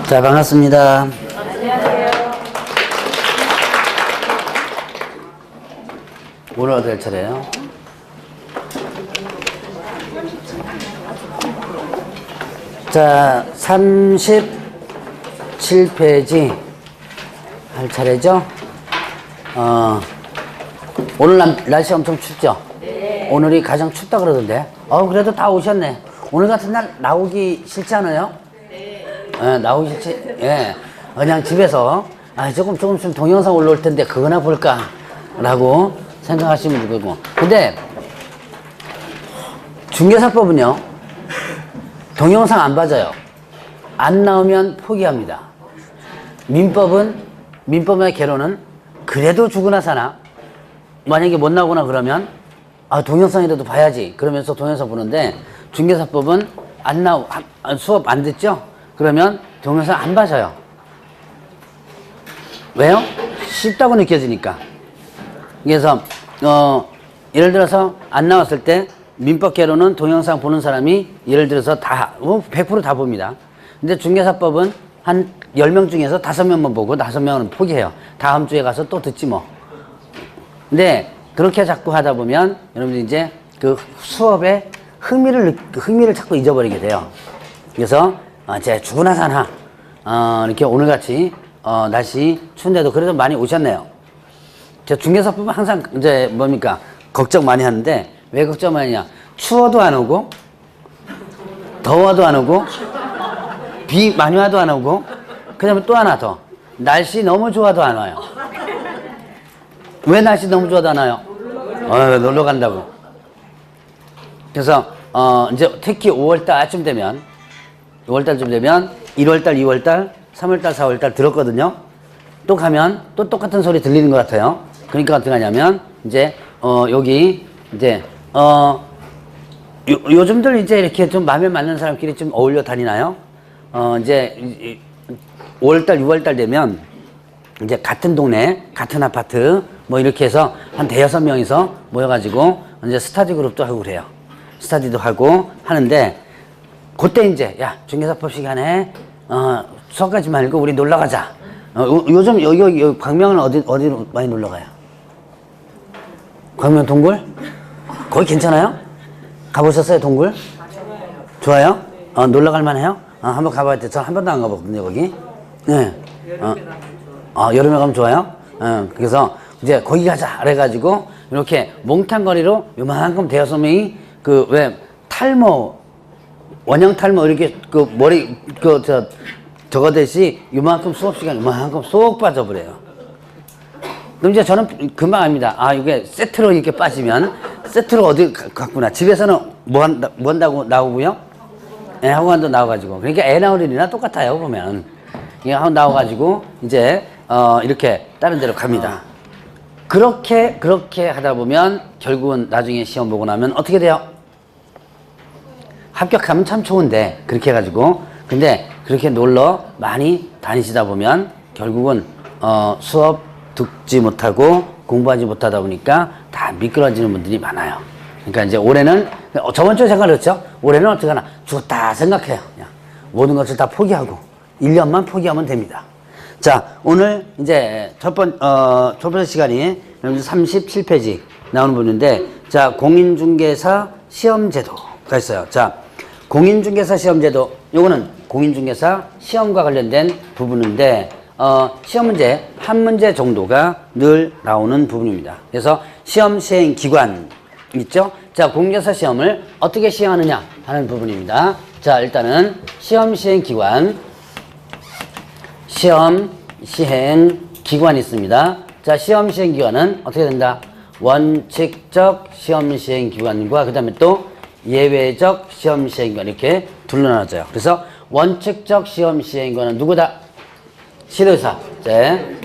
자, 반갑습니다. 안녕하세요. 오늘 어떻게 할 차례예요? 자, 37페이지 할 차례죠? 오늘 날씨 엄청 춥죠? 네. 오늘이 가장 춥다 그러던데. 그래도 다 오셨네. 오늘 같은 날 나오기 싫지 않아요? 네. 나오기 싫지? 예. 그냥 집에서, 조금 동영상 올라올 텐데, 그거나 볼까? 라고 생각하시면 되고. 근데, 중개사법은요, 동영상 안 봐줘요. 안 나오면 포기합니다. 민법의 개론은 그래도 죽으나 사나, 만약에 못 나오거나 그러면, 동영상이라도 봐야지. 그러면서 동영상 보는데, 중개사법은 수업 안 듣죠? 그러면 동영상 안 봐줘요. 왜요? 쉽다고 느껴지니까. 그래서, 예를 들어서 안 나왔을 때, 민법개론은 동영상 보는 사람이 예를 들어서 100% 다 봅니다. 근데 중개사법은 한 10명 중에서 5명만 보고 5명은 포기해요. 다음 주에 가서 또 듣지 뭐. 근데 그렇게 자꾸 하다 보면 여러분들 이제 그 수업에 흥미를 자꾸 잊어버리게 돼요. 그래서 제 죽으나 사나 이렇게 오늘같이 날씨 추운데도 그래도 많이 오셨네요. 제 중개사법은 항상 이제 걱정 많이 하는데 왜 걱정 많이 하냐? 추워도 안 오고 더워도 안 오고 비 많이 와도 안 오고 그다음에 또 하나 더 날씨 너무 좋아도 안 와요. 왜 날씨 너무 좋아도 안 와요? 놀러 간다고. 그래서 이제 특히 5월달쯤 되면 1월달, 2월달, 3월달, 4월달 들었거든요. 또 가면 또 똑같은 소리 들리는 것 같아요. 그러니까 어떻게 하냐면 이제 여기 이제 요즘들 이제 이렇게 좀 마음에 맞는 사람끼리 좀 어울려 다니나요? 이제 5월달, 6월달 되면 이제 같은 동네, 같은 아파트 뭐 이렇게 해서 한 5-6명이서 모여가지고 이제 스터디 그룹도 하고 그래요. 스터디도 하고 하는데 그때 이제 야 중개사법 시간에 수업하지 말고 우리 놀러 가자. 요즘 여기 광명은 어디로 많이 놀러 가요? 광명 동굴? 거기 괜찮아요? 가보셨어요 동굴? 좋아요? 놀러 갈 만해요? 한번 가봐야 돼. 저 한 번도 안 가봤거든요 거기. 네. 여름에 가면 좋아요? 그래서 이제 거기 가자 그래가지고 이렇게 몽탄거리로 요만큼 5명이 원형 탈모 이렇게 머리 저거 대시 요만큼 수업 시간 요만큼 쏙 빠져버려요. 그럼 이제 저는 금방 압니다. 이게 세트로 이렇게 빠지면 세트로 어디 갔구나. 집에서는 뭐 한다고 나오고요. 학원도 나와가지고. 그러니까 애 나올 일이나 똑같아요, 보면. 학원 나와가지고, 이제, 이렇게 다른 데로 갑니다. 그렇게 하다 보면, 결국은 나중에 시험 보고 나면 어떻게 돼요? 합격하면 참 좋은데, 그렇게 해가지고. 근데, 그렇게 놀러 많이 다니시다 보면, 결국은, 수업 듣지 못하고, 공부하지 못하다 보니까, 다 미끄러지는 분들이 많아요. 그러니까 이제 올해는 저번 주에 제가 그랬죠. 올해는 어떻게 하나 죽었다 생각해요. 그냥 모든 것을 다 포기하고 1년만 포기하면 됩니다. 자, 오늘 이제 첫 번째 시간이 37페이지 나오는 부분인데, 자, 공인중개사 시험제도가 있어요. 자, 공인중개사 시험제도, 요거는 공인중개사 시험과 관련된 부분인데, 시험 문제 한 문제 정도가 늘 나오는 부분입니다. 그래서 시험 시행 기관 있죠? 자, 공인중개사 시험을 어떻게 시행하느냐 하는 부분입니다. 자, 일단은 시험 시행 기관이 있습니다. 자, 시험 시행 기관은 어떻게 된다? 원칙적 시험 시행 기관과 그 다음에 또 예외적 시험 시행 기관 이렇게 둘로 나눠져요. 그래서 원칙적 시험 시행 기관은 누구다? 시도지사.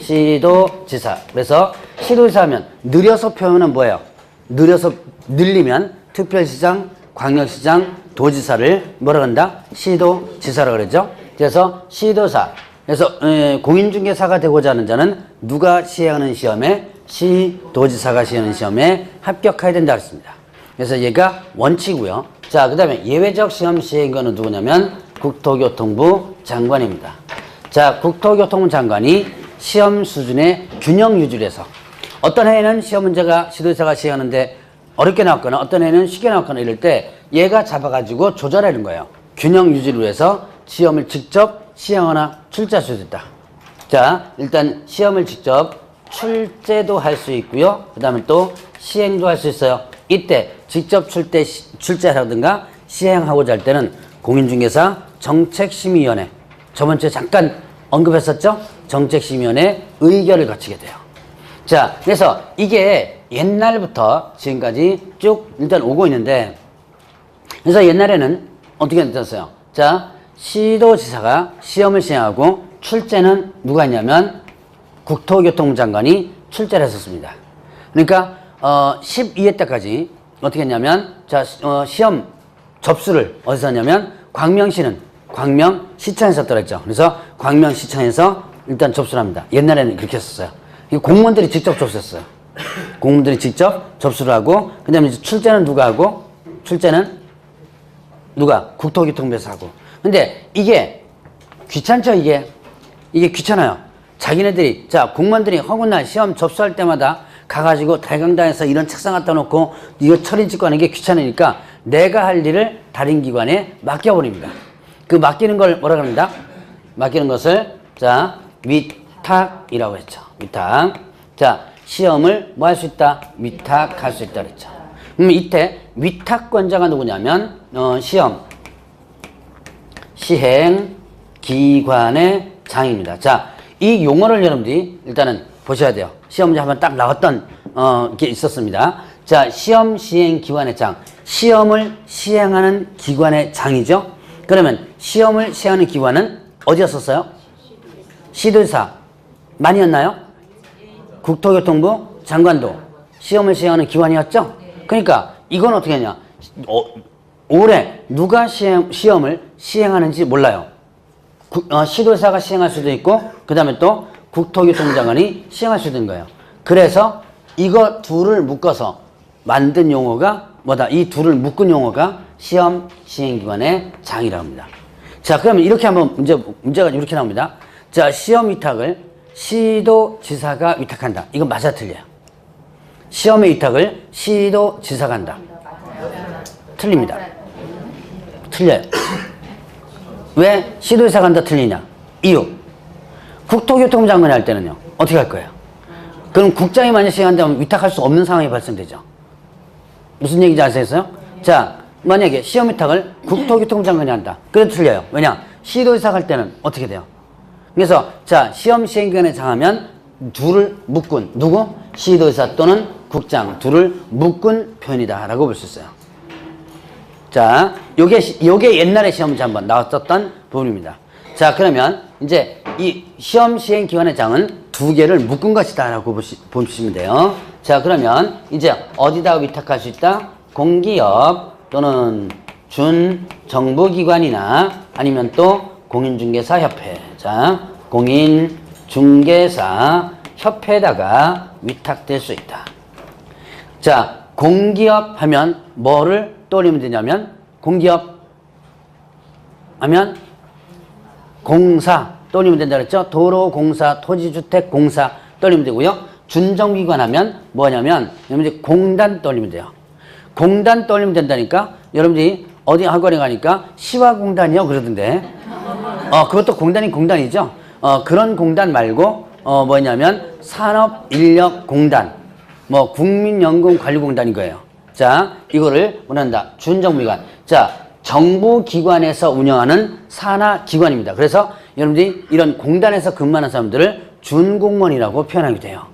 시도지사. 그래서 시도지사 하면 느려서 표현은 뭐예요? 늘리면 특별시장, 광역시장, 도지사를 뭐라 한다? 시도지사라고 그러죠. 그래서 시도사. 그래서 공인중개사가 되고자 하는 자는 누가 시행하는 시험에? 시도지사가 시행하는 시험에 합격해야 된다 했습니다. 그래서 얘가 원칙이고요. 자, 그 다음에 예외적 시험 시행관은 누구냐면 국토교통부 장관입니다. 자, 국토교통부 장관이 시험 수준의 균형 유지를 해서 어떤 해에는 시험 문제가 시도지사가 시행하는데 어렵게 나왔거나 어떤 해에는 쉽게 나왔거나 이럴 때 얘가 잡아가지고 조절하는 거예요. 균형 유지를 위해서 시험을 직접 시행하거나 출제할 수도 있다. 자, 일단 시험을 직접 출제도 할 수 있고요. 그 다음에 또 시행도 할 수 있어요. 이때 직접 출제하든가 시행하고자 할 때는 공인중개사 정책심의위원회, 저번 주에 잠깐 언급했었죠? 정책심의위원회 의결을 거치게 돼요. 자, 그래서 이게 옛날부터 지금까지 쭉 일단 오고 있는데, 그래서 옛날에는 어떻게 됐어요? 자, 시도지사가 시험을 시행하고 출제는 누가 했냐면 국토교통부 장관이 출제를 했었습니다. 그러니까 12회 때까지 어떻게 했냐면 자, 시험 접수를 어디서 하냐면 광명시는 광명시청에서 했다고 했죠. 그래서 광명시청에서 일단 접수를 합니다. 옛날에는 그렇게 했었어요. 공무원들이 직접 접수했어요. 공무원들이 직접 접수를 하고, 그 다음에 이제 출제는 누가 하고, 출제는 누가? 국토교통부에서 하고. 근데 이게 귀찮죠, 이게 귀찮아요. 자기네들이, 자, 공무원들이 허구날 시험 접수할 때마다 가가지고 달강당에서 이런 책상 갖다 놓고 이거 처리 짓고 하는 게 귀찮으니까 내가 할 일을 다른 기관에 맡겨버립니다. 그 맡기는 걸 뭐라 그럽니다? 맡기는 것을, 자, 위탁이라고 했죠. 위탁. 자, 시험을 뭐 할 수 있다? 위탁할 수 있다 그랬죠. 그럼 이때 위탁권자가 누구냐면, 시행 기관의 장입니다. 자, 이 용어를 여러분들이 일단은 보셔야 돼요. 시험 문제 한번 딱 나왔던, 게 있었습니다. 자, 시험 시행 기관의 장. 시험을 시행하는 기관의 장이죠. 그러면 시험을 시행하는 기관은 어디였었어요? 시도지사. 많이였나요? 국토교통부 장관도 시험을 시행하는 기관이었죠? 그러니까 이건 어떻게 하냐. 올해 누가 시험을 시행하는지 몰라요. 시도지사가 시행할 수도 있고, 그 다음에 또 국토교통부 장관이 시행할 수도 있는 거예요. 그래서 이거 둘을 묶어서 만든 용어가 뭐다? 이 둘을 묶은 용어가 시험 시행기관의 장이라고 합니다. 자, 그러면 이렇게 한번 문제가 이렇게 나옵니다. 자, 시험 위탁을 시도지사가 위탁한다. 이건 맞아 틀려요? 시험의 위탁을 시도지사가 한다. 틀립니다. 틀려요. 왜 시도지사가 한다 틀리냐? 이유. 국토교통부 장관이 할 때는요. 어떻게 할 거예요? 그럼 국장이 만약 시행한다면 위탁할 수 없는 상황이 발생되죠. 무슨 얘기인지 아시겠어요? 자, 만약에 시험 위탁을 국토교통부 장관이 한다. 그래도 틀려요. 왜냐? 시도지사가 할 때는 어떻게 돼요? 그래서 자, 시험 시행기관에 장하면 둘을 묶은 누구? 시도지사 또는 국장 둘을 묶은 표현이다 라고 볼 수 있어요. 자, 요게 옛날에 시험 문제 한번 나왔었던 부분입니다. 자, 그러면 이제 이 시험 시행 기관의 장은 두 개를 묶은 것이다 라고 보시면 돼요. 자, 그러면 이제 어디다 위탁할 수 있다? 공기업 또는 준정부기관이나 아니면 또 공인중개사협회. 자, 공인중개사협회에다가 위탁될 수 있다. 자, 공기업 하면 뭐를 떠올리면 되냐면, 공기업 하면 공사 떠올리면 된다 그랬죠? 도로공사, 토지주택공사 떠올리면 되고요. 준정기관 하면 뭐냐면 여러분들이 공단 떠올리면 돼요. 공단 떠올리면 된다니까. 여러분들이 어디 학원에 가니까 시화공단이요 그러던데. 그것도 공단이죠. 그런 공단 말고 뭐냐면 산업인력공단, 뭐 국민연금관리공단인 거예요. 자, 이거를 원한다. 준정부기관. 자, 정부기관에서 운영하는 산하기관입니다. 그래서 여러분들이 이런 공단에서 근무하는 사람들을 준공무원이라고 표현하게 돼요.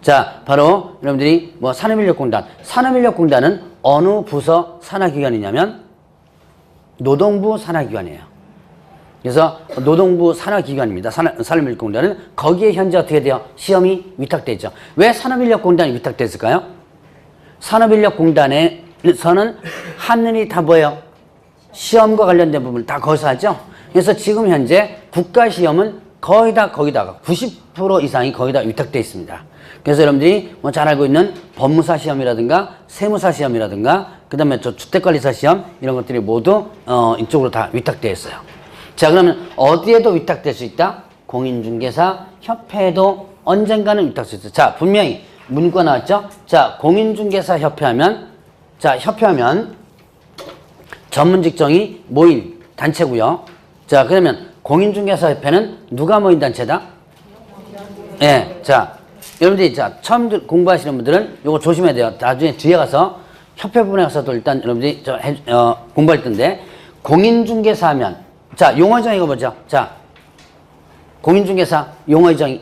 자, 바로 여러분들이 뭐 산업인력공단. 산업인력공단은 어느 부서 산하기관이냐면 노동부 산하기관이에요. 그래서 노동부 산하기관입니다. 산업인력공단은 거기에 현재 어떻게 돼요? 시험이 위탁되어 있죠. 왜 산업인력공단이 위탁됐을까요? 산업인력공단에서는 하늘이 다 뭐예요? 시험과 관련된 부분을 다 거기서 하죠. 그래서 지금 현재 국가시험은 거의 다 거기다가 90% 이상이 거기다 위탁되어 있습니다. 그래서 여러분들이 뭐 잘 알고 있는 법무사 시험이라든가 세무사 시험이라든가 그 다음에 저 주택관리사 시험 이런 것들이 모두 이쪽으로 다 위탁되어 있어요. 자, 그러면 어디에도 위탁될 수 있다? 공인중개사 협회에도 언젠가는 위탁할 수 있어요. 자, 분명히 문구가 나왔죠? 자, 공인중개사 협회하면, 자, 협회하면 전문 직종이 모인 단체고요. 자, 그러면 공인중개사 협회는 누가 모인 단체다? 예, 자, 여러분들이 자, 처음 공부하시는 분들은 요거 조심해야 돼요. 나중에 뒤에 가서 협회 부분에 가서도 일단 여러분들이 공부할 텐데, 공인중개사 하면, 자, 용어 정의가 뭐죠? 자, 공인중개사 용어의 정의.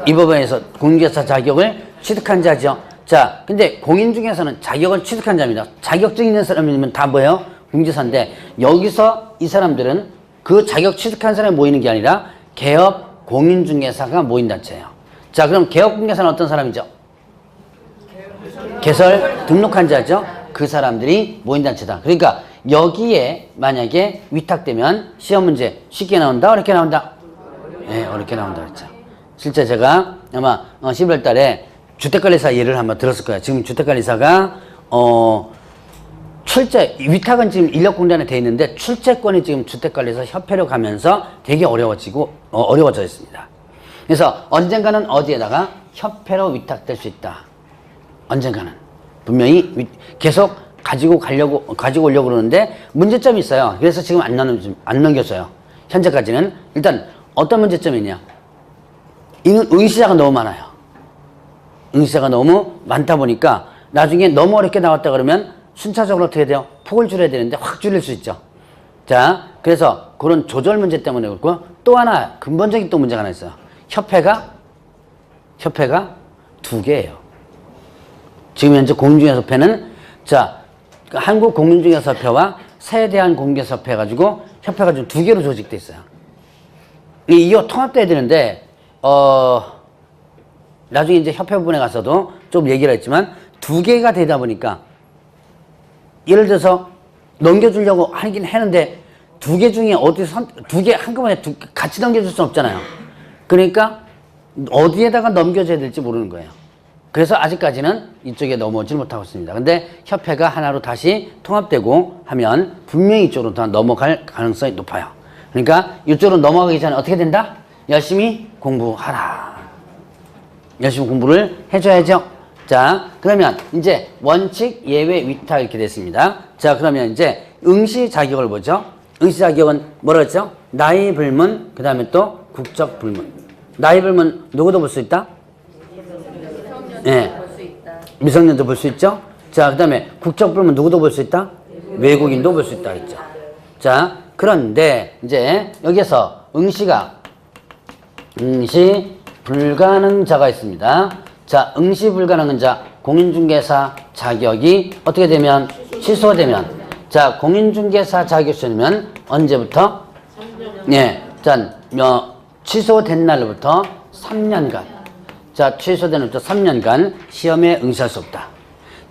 이 법원에서 공인중개사 자격을 취득한 자죠. 자, 근데 공인중개사는 자격을 취득한 자입니다. 자격증 있는 사람이면 다 뭐예요? 공인중개사인데, 여기서 이 사람들은 그 자격 취득한 사람이 모이는 게 아니라 개업 공인중개사가 모인 단체예요. 자, 그럼 개업 공인중개사는 어떤 사람이죠? 개설 등록한 자죠. 그 사람들이 모인 단체다. 그러니까 여기에 만약에 위탁되면 시험 문제 쉽게 나온다, 어렵게 나온다? 네, 어렵게 나온다 그랬죠. 실제 제가 아마 11월 달에 주택관리사 예를 한번 들었을 거예요. 지금 주택관리사가 위탁은 지금 인력공단에 돼 있는데 출제권이 지금 주택관리사 협회로 가면서 되게 어려워져 있습니다. 그래서 언젠가는 어디에다가 협회로 위탁될 수 있다. 언젠가는 분명히 계속 가지고 오려고 그러는데 문제점이 있어요. 그래서 지금 안 넘겨줘요. 현재까지는. 일단 어떤 문제점이 있냐? 응시자가 너무 많아요. 응시자가 너무 많다 보니까 나중에 너무 어렵게 나왔다 그러면 순차적으로 어떻게 돼요? 폭을 줄여야 되는데 확 줄일 수 있죠. 자, 그래서 그런 조절 문제 때문에 그렇고, 또 하나 근본적인 또 문제가 하나 있어요. 협회가 2개예요. 지금 현재 공인중개사협회는, 자, 한국공인중개사협회와 세대한공인중개사협회 해가지고 협회가 좀 2개로 조직돼 있어요. 이거 통합돼야 되는데, 나중에 이제 협회 부분에 가서도 좀 얘기를 했지만 2개가 되다 보니까, 예를 들어서 넘겨주려고 하긴 했는데 2개 중에 어디서 2개 한꺼번에 같이 넘겨줄 수는 없잖아요. 그러니까 어디에다가 넘겨줘야 될지 모르는 거예요. 그래서 아직까지는 이쪽에 넘어오지 못하고 있습니다. 근데 협회가 하나로 다시 통합되고 하면 분명히 이쪽으로 다 넘어갈 가능성이 높아요. 그러니까 이쪽으로 넘어가기 전에 어떻게 된다? 열심히 공부하라. 열심히 공부를 해줘야죠. 자, 그러면 이제 원칙, 예외, 위탁 이렇게 됐습니다. 자, 그러면 이제 응시 자격을 보죠. 응시 자격은 뭐라 했죠? 나이 불문, 그 다음에 또 국적 불문. 나이 불문 누구도 볼 수 있다? 네. 미성년도 볼 수 있죠? 자, 그 다음에 국적 불문 누구도 볼 수 있다? 외국인도 볼 수 있다 했죠. 자, 그런데 이제 여기서 응시 불가능자가 있습니다. 자, 응시 불가능한 자, 공인중개사 자격이 어떻게 되면? 취소되면. 자, 공인중개사 자격 취소되면 언제부터? 3년. 네. 자, 취소된 날부터 3년간. 자, 취소된 날부터 3년간 시험에 응시할 수 없다.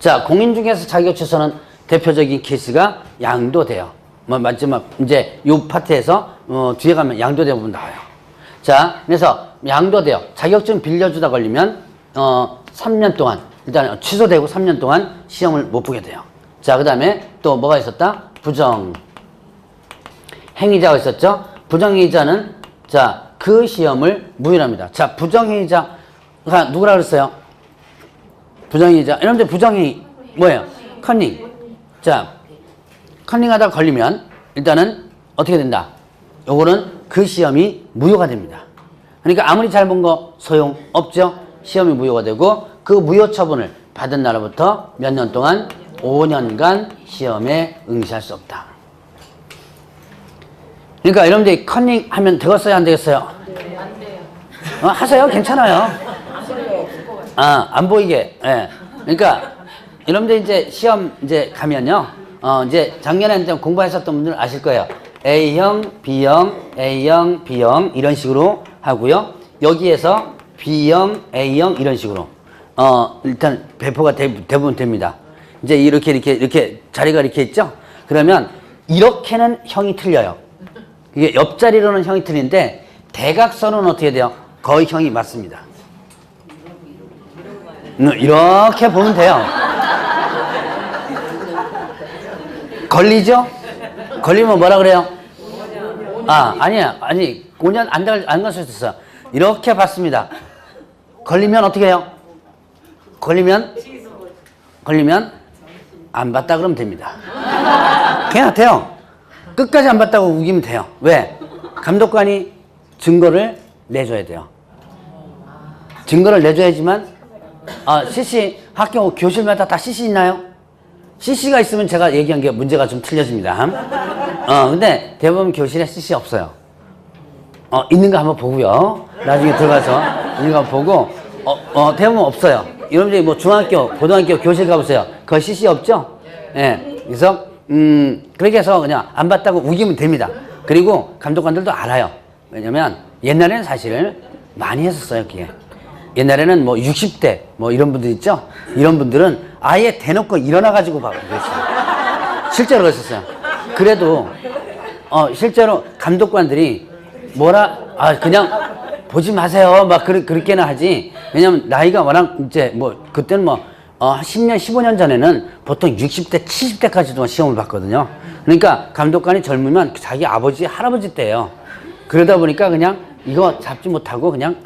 자, 공인중개사 자격 취소는 대표적인 케이스가 양도돼요. 마지막, 이제 요 파트에서, 뒤에 가면 양도대 부분 나와요. 자, 그래서 양도돼요. 자격증 빌려주다 걸리면 3년 동안, 일단 취소되고 3년 동안 시험을 못 보게 돼요. 자, 그 다음에 또 뭐가 있었다? 부정행위자가 있었죠? 부정행위자는, 자, 그 시험을 무효합니다. 자, 부정행위자가 누구라 그랬어요? 부정행위자. 여러분들 부정행위 뭐예요? 컨닝. 자, 컨닝하다 걸리면 일단은 어떻게 된다? 요거는 그 시험이 무효가 됩니다. 그러니까 아무리 잘 본 거 소용 없죠? 시험이 무효가 되고, 그 무효 처분을 받은 날부터 몇 년 동안? 5년간 시험에 응시할 수 없다. 그러니까 여러분들이 컨닝 하면 되겠어요? 안 되겠어요? 안 돼요. 하세요. 괜찮아요. 안 보이게. 예. 네. 그러니까 여러분들 이제 시험 이제 가면요. 이제 작년에 좀 공부하셨던 분들 아실 거예요. A형, B형, A형, B형 이런 식으로 하고요. 여기에서 B형, A형 이런 식으로 일단 배포가 대부분 됩니다. 이제 이렇게 자리가 이렇게 있죠? 그러면 이렇게는 형이 틀려요. 이게 옆자리로는 형이 틀린데 대각선은 어떻게 돼요? 거의 형이 맞습니다. 이렇게 보면 돼요. 걸리죠? 걸리면 뭐라 그래요? 아니야. 아니, 5년 안 갈 수 있었어. 이렇게 봤습니다. 걸리면 어떻게 해요? 걸리면 안 봤다 그러면 됩니다. 그냥 돼요. 끝까지 안 봤다고 우기면 돼요. 왜? 감독관이 증거를 내줘야 돼요. 증거를 내줘야지만, CC, 학교, 교실마다 다 CC 있나요? CC가 있으면 제가 얘기한 게 문제가 좀 틀려집니다. 근데 대부분 교실에 CC 없어요. 있는 거 한번 보고요. 나중에 들어가서 있는 거 보고, 대부분 없어요. 여러분들이 뭐 중학교, 고등학교 교실 가보세요. 그 CC 없죠? 예. 그래서, 그렇게 해서 그냥 안 봤다고 우기면 됩니다. 그리고 감독관들도 알아요. 왜냐면 옛날에는 사실 많이 했었어요, 그게. 옛날에는 뭐 60대 뭐 이런 분들 있죠? 이런 분들은 아예 대놓고 일어나가지고 막 그랬어요. 실제로 그랬었어요. 그래도, 실제로 감독관들이 그냥 보지 마세요. 막 그렇게는 하지. 왜냐면 나이가 워낙 이제 뭐 그때는 뭐 10년, 15년 전에는 보통 60대, 70대까지도 시험을 봤거든요. 그러니까 감독관이 젊으면 자기 아버지, 할아버지 때예요. 그러다 보니까 그냥 이거 잡지 못하고 그냥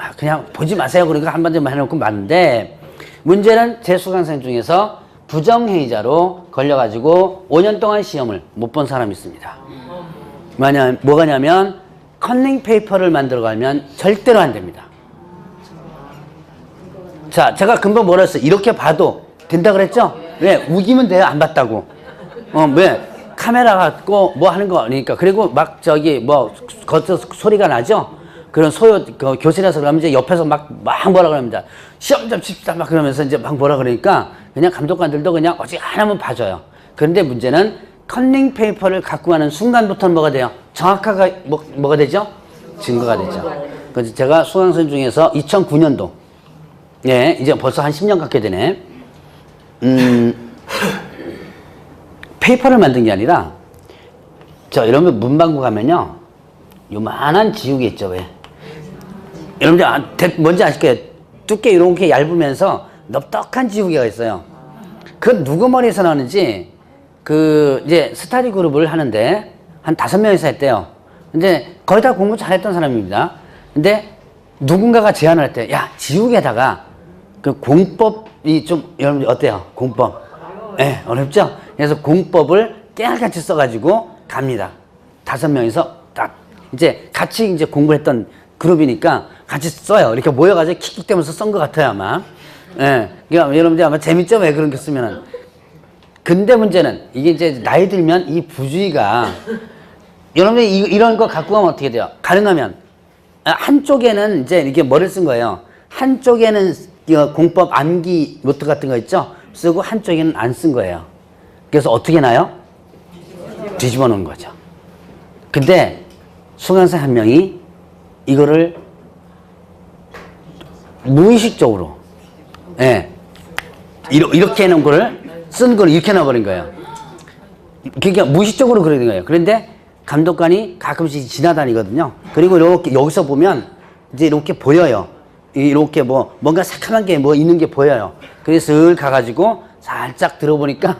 보지 마세요. 그러니까 한마디만 해놓고 마는데, 문제는 제 수강생 중에서 부정행위자로 걸려가지고 5년 동안 시험을 못 본 사람이 있습니다. 뭐가냐면 컨닝 페이퍼를 만들어 가면 절대로 안 됩니다. 자, 제가 금방 뭐라 했어요? 이렇게 봐도 된다 그랬죠? 왜? 우기면 돼요. 안 봤다고. 왜? 카메라 갖고 뭐 하는 거니까. 그리고 막 겉에서 소리가 나죠? 그런 교실에서 그러면 이제 옆에서 막 뭐라 그럽니다. 시험 좀 칩시다. 막 그러면서 이제 막 뭐라 그러니까 그냥 감독관들도 그냥 어찌 하나만 봐줘요. 그런데 문제는 컨닝 페이퍼를 갖고 가는 순간부터는 뭐가 돼요? 정확하게 뭐가 되죠? 증거가 되죠. 그래서 제가 수강생 중에서 2009년도, 예, 이제 벌써 한 10년 갖게 되네. 페이퍼를 만든 게 아니라, 여러분 문방구 가면요, 요만한 지우개 있죠, 왜? 여러분들 뭔지 아실 거예요. 두께 이렇게 얇으면서 넓적한 지우개가 있어요. 그 누구 머리에서 나오는지, 이제 스터디 그룹을 하는데, 한 5명이서 했대요. 근데 거의 다 공부 잘했던 사람입니다. 근데 누군가가 제안을 했대요. 야, 지우개에다가 그 공법이 좀, 여러분 어때요? 공법. 예, 어렵죠? 그래서 공법을 깨알같이 써가지고 갑니다. 5명이서 딱, 이제 같이 이제 공부를 했던 그룹이니까 같이 써요. 이렇게 모여가지고 킥킥대면서 쓴 것 같아요, 아마. 예. 그러니까 여러분들 아마 재밌죠? 왜 그런 게 쓰면은. 근데 문제는 이게 이제 나이 들면 이 부주의가, 여러분들 이런 거 갖고 가면 어떻게 돼요? 가능하면 한쪽에는 이제 이렇게 뭐를 쓴 거예요. 한쪽에는 공법 암기 노트 같은 거 있죠? 쓰고 한쪽에는 안 쓴 거예요. 그래서 어떻게 나요? 뒤집어 놓은 거죠. 근데 수강생 한 명이 이거를 무의식적으로, 예, 이렇게 해놓은 거를 쓴 거를 이렇게 놔버린 거예요. 그러니까 무의식적으로 그러는 거예요. 그런데 감독관이 가끔씩 지나다니거든요. 그리고 이렇게 여기서 보면 이제 이렇게 보여요. 이렇게 뭔가 새카만 게 있는 게 보여요. 그래서 슬 가가지고 살짝 들어보니까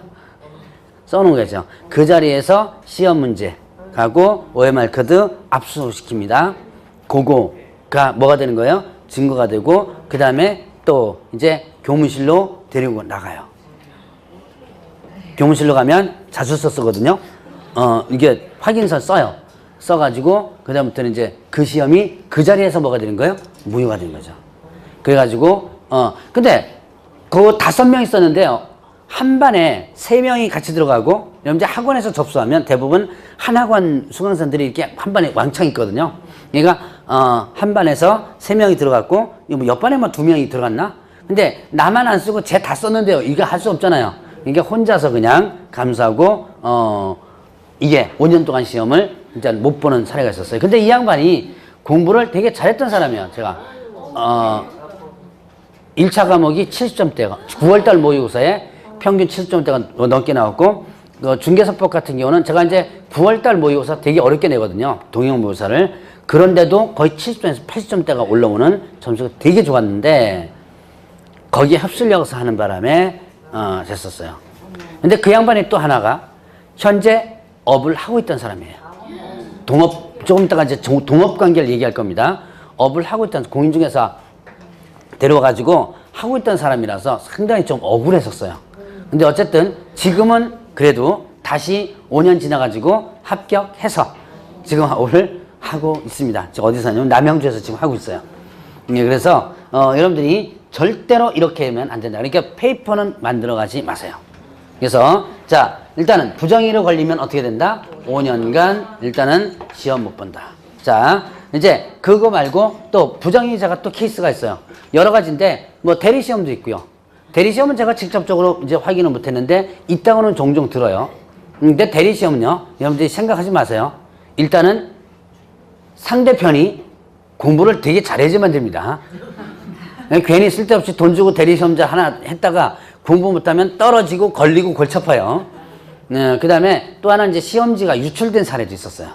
써놓은 거죠. 그 자리에서 시험 문제 가고 OMR 카드 압수시킵니다. 그거가 뭐가 되는 거예요? 증거가 되고, 그 다음에 또 이제 교무실로 데리고 나가요. 교무실로 가면 자소서 쓰거든요. 이게 확인서 써요. 써가지고 그다음부터는 이제 그 시험이 그 자리에서 뭐가 되는 거예요? 무효가 되는 거죠. 그래가지고 근데 그 5명 있었는데요. 한 반에 3명이 같이 들어가고, 여러분 이제 학원에서 접수하면 대부분 한 학원 수강생들이 이렇게 한 반에 왕창 있거든요. 그러니까 한 반에서 3명이 들어갔고, 옆 반에 2명이 들어갔나? 근데 나만 안 쓰고 쟤 다 썼는데요. 이거 할 수 없잖아요. 그러니까 혼자서 그냥 감수하고 이게 5년 동안 시험을 진짜 못 보는 사례가 있었어요. 근데 이 양반이 공부를 되게 잘했던 사람이에요. 제가 1차 과목이 70점대가 9월달 모의고사에 평균 70점대가 넘게 나왔고, 중개사법 같은 경우는 제가 이제 9월달 모의고사 되게 어렵게 내거든요. 동영 모의고사를. 그런데도 거의 70점에서 80점대가 올라오는 점수가 되게 좋았는데, 거기에 흡수력에서 하는 바람에 됐었어요. 근데 그 양반이 또 하나가 현재 업을 하고 있던 사람이에요. 동업 조금 이따가 이제 동업관계를 얘기할 겁니다. 업을 하고 있던 공인중개사 데려와가지고 하고 있던 사람이라서 상당히 좀 억울했었어요. 근데 어쨌든 지금은 그래도 다시 5년 지나가지고 합격해서 지금 업을 하고 있습니다. 어디서 하냐면 남양주에서 지금 하고 있어요. 그래서 여러분들이 절대로 이렇게 하면 안 된다. 그러니까 페이퍼는 만들어가지 마세요. 그래서 자 일단은 부정의로 걸리면 어떻게 된다? 5년간 일단은 시험 못 본다. 자 이제 그거 말고 또 부정의자가 또 케이스가 있어요. 여러 가지인데 뭐 대리시험도 있고요. 대리시험은 제가 직접적으로 이제 확인을 못했는데 있다고는 종종 들어요. 근데 대리시험은요, 여러분들이 생각하지 마세요. 일단은 상대편이 공부를 되게 잘해야지만 됩니다. 괜히 쓸데없이 돈 주고 대리시험자 하나 했다가 공부 못하면 떨어지고 걸리고 골치 아파요. 그 다음에 또 하나 이제 시험지가 유출된 사례도 있었어요.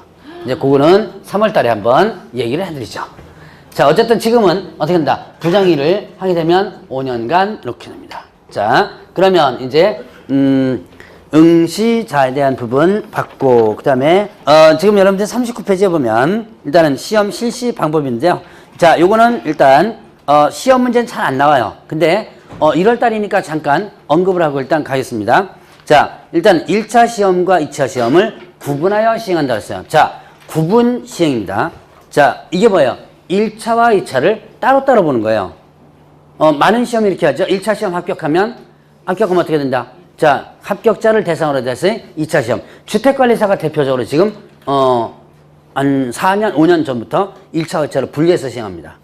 이제 그거는 3월 달에 한번 얘기를 해드리죠. 자, 어쨌든 지금은 어떻게 된다? 부정의를 하게 되면 5년간 이렇게 됩니다. 자, 그러면 이제, 응시자에 대한 부분 받고, 그 다음에, 지금 여러분들 39페이지에 보면, 일단은 시험 실시 방법인데요. 자, 요거는 일단, 시험 문제는 잘 안 나와요. 근데, 1월 달이니까 잠깐 언급을 하고 일단 가겠습니다. 자, 일단 1차 시험과 2차 시험을 구분하여 시행한다고 했어요. 자, 구분 시행입니다. 자, 이게 뭐예요? 1차와 2차를 따로따로 보는 거예요. 많은 시험이 이렇게 하죠. 1차 시험 합격하면 어떻게 된다? 자, 합격자를 대상으로 해서 2차 시험. 주택관리사가 대표적으로 지금, 한 4년, 5년 전부터 1차, 2차를 분리해서 시행합니다.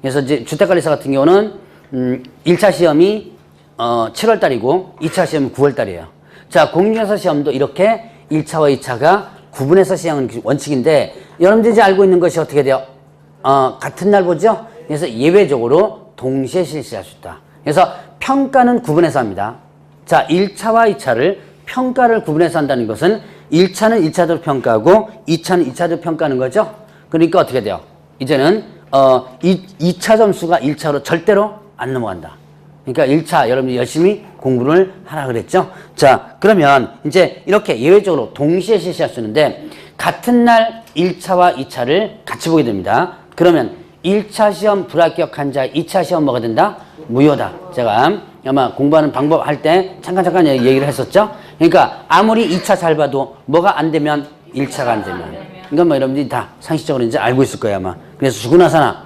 그래서 이제 주택관리사 같은 경우는, 1차 시험이, 7월 달이고, 2차 시험은 9월 달이에요. 자, 공인중개사 시험도 이렇게 1차와 2차가 구분해서 시행하는 원칙인데, 여러분들이 이제 알고 있는 것이 어떻게 돼요? 같은 날 보죠? 그래서 예외적으로 동시에 실시할 수 있다. 그래서 평가는 구분해서 합니다. 자, 1차와 2차를 평가를 구분해서 한다는 것은 1차는 1차대로 평가하고 2차는 2차대로 평가하는 거죠. 그러니까 어떻게 돼요? 이제는 2차 점수가 1차로 절대로 안 넘어간다. 그러니까 1차 여러분이 열심히 공부를 하라 그랬죠. 자, 그러면 이제 이렇게 예외적으로 동시에 실시할 수 있는데 같은 날 1차와 2차를 같이 보게 됩니다. 그러면 1차 시험 불합격한 자 2차 시험 뭐가 된다? 무효다. 제가 아마 공부하는 방법 할 때 잠깐 얘기를 했었죠. 그러니까 아무리 2차 잘 봐도 뭐가 안 되면 1차가 안 되면. 그러니까 뭐 여러분들이 다 상식적으로 이제 알고 있을 거예요 아마. 그래서 주고나서나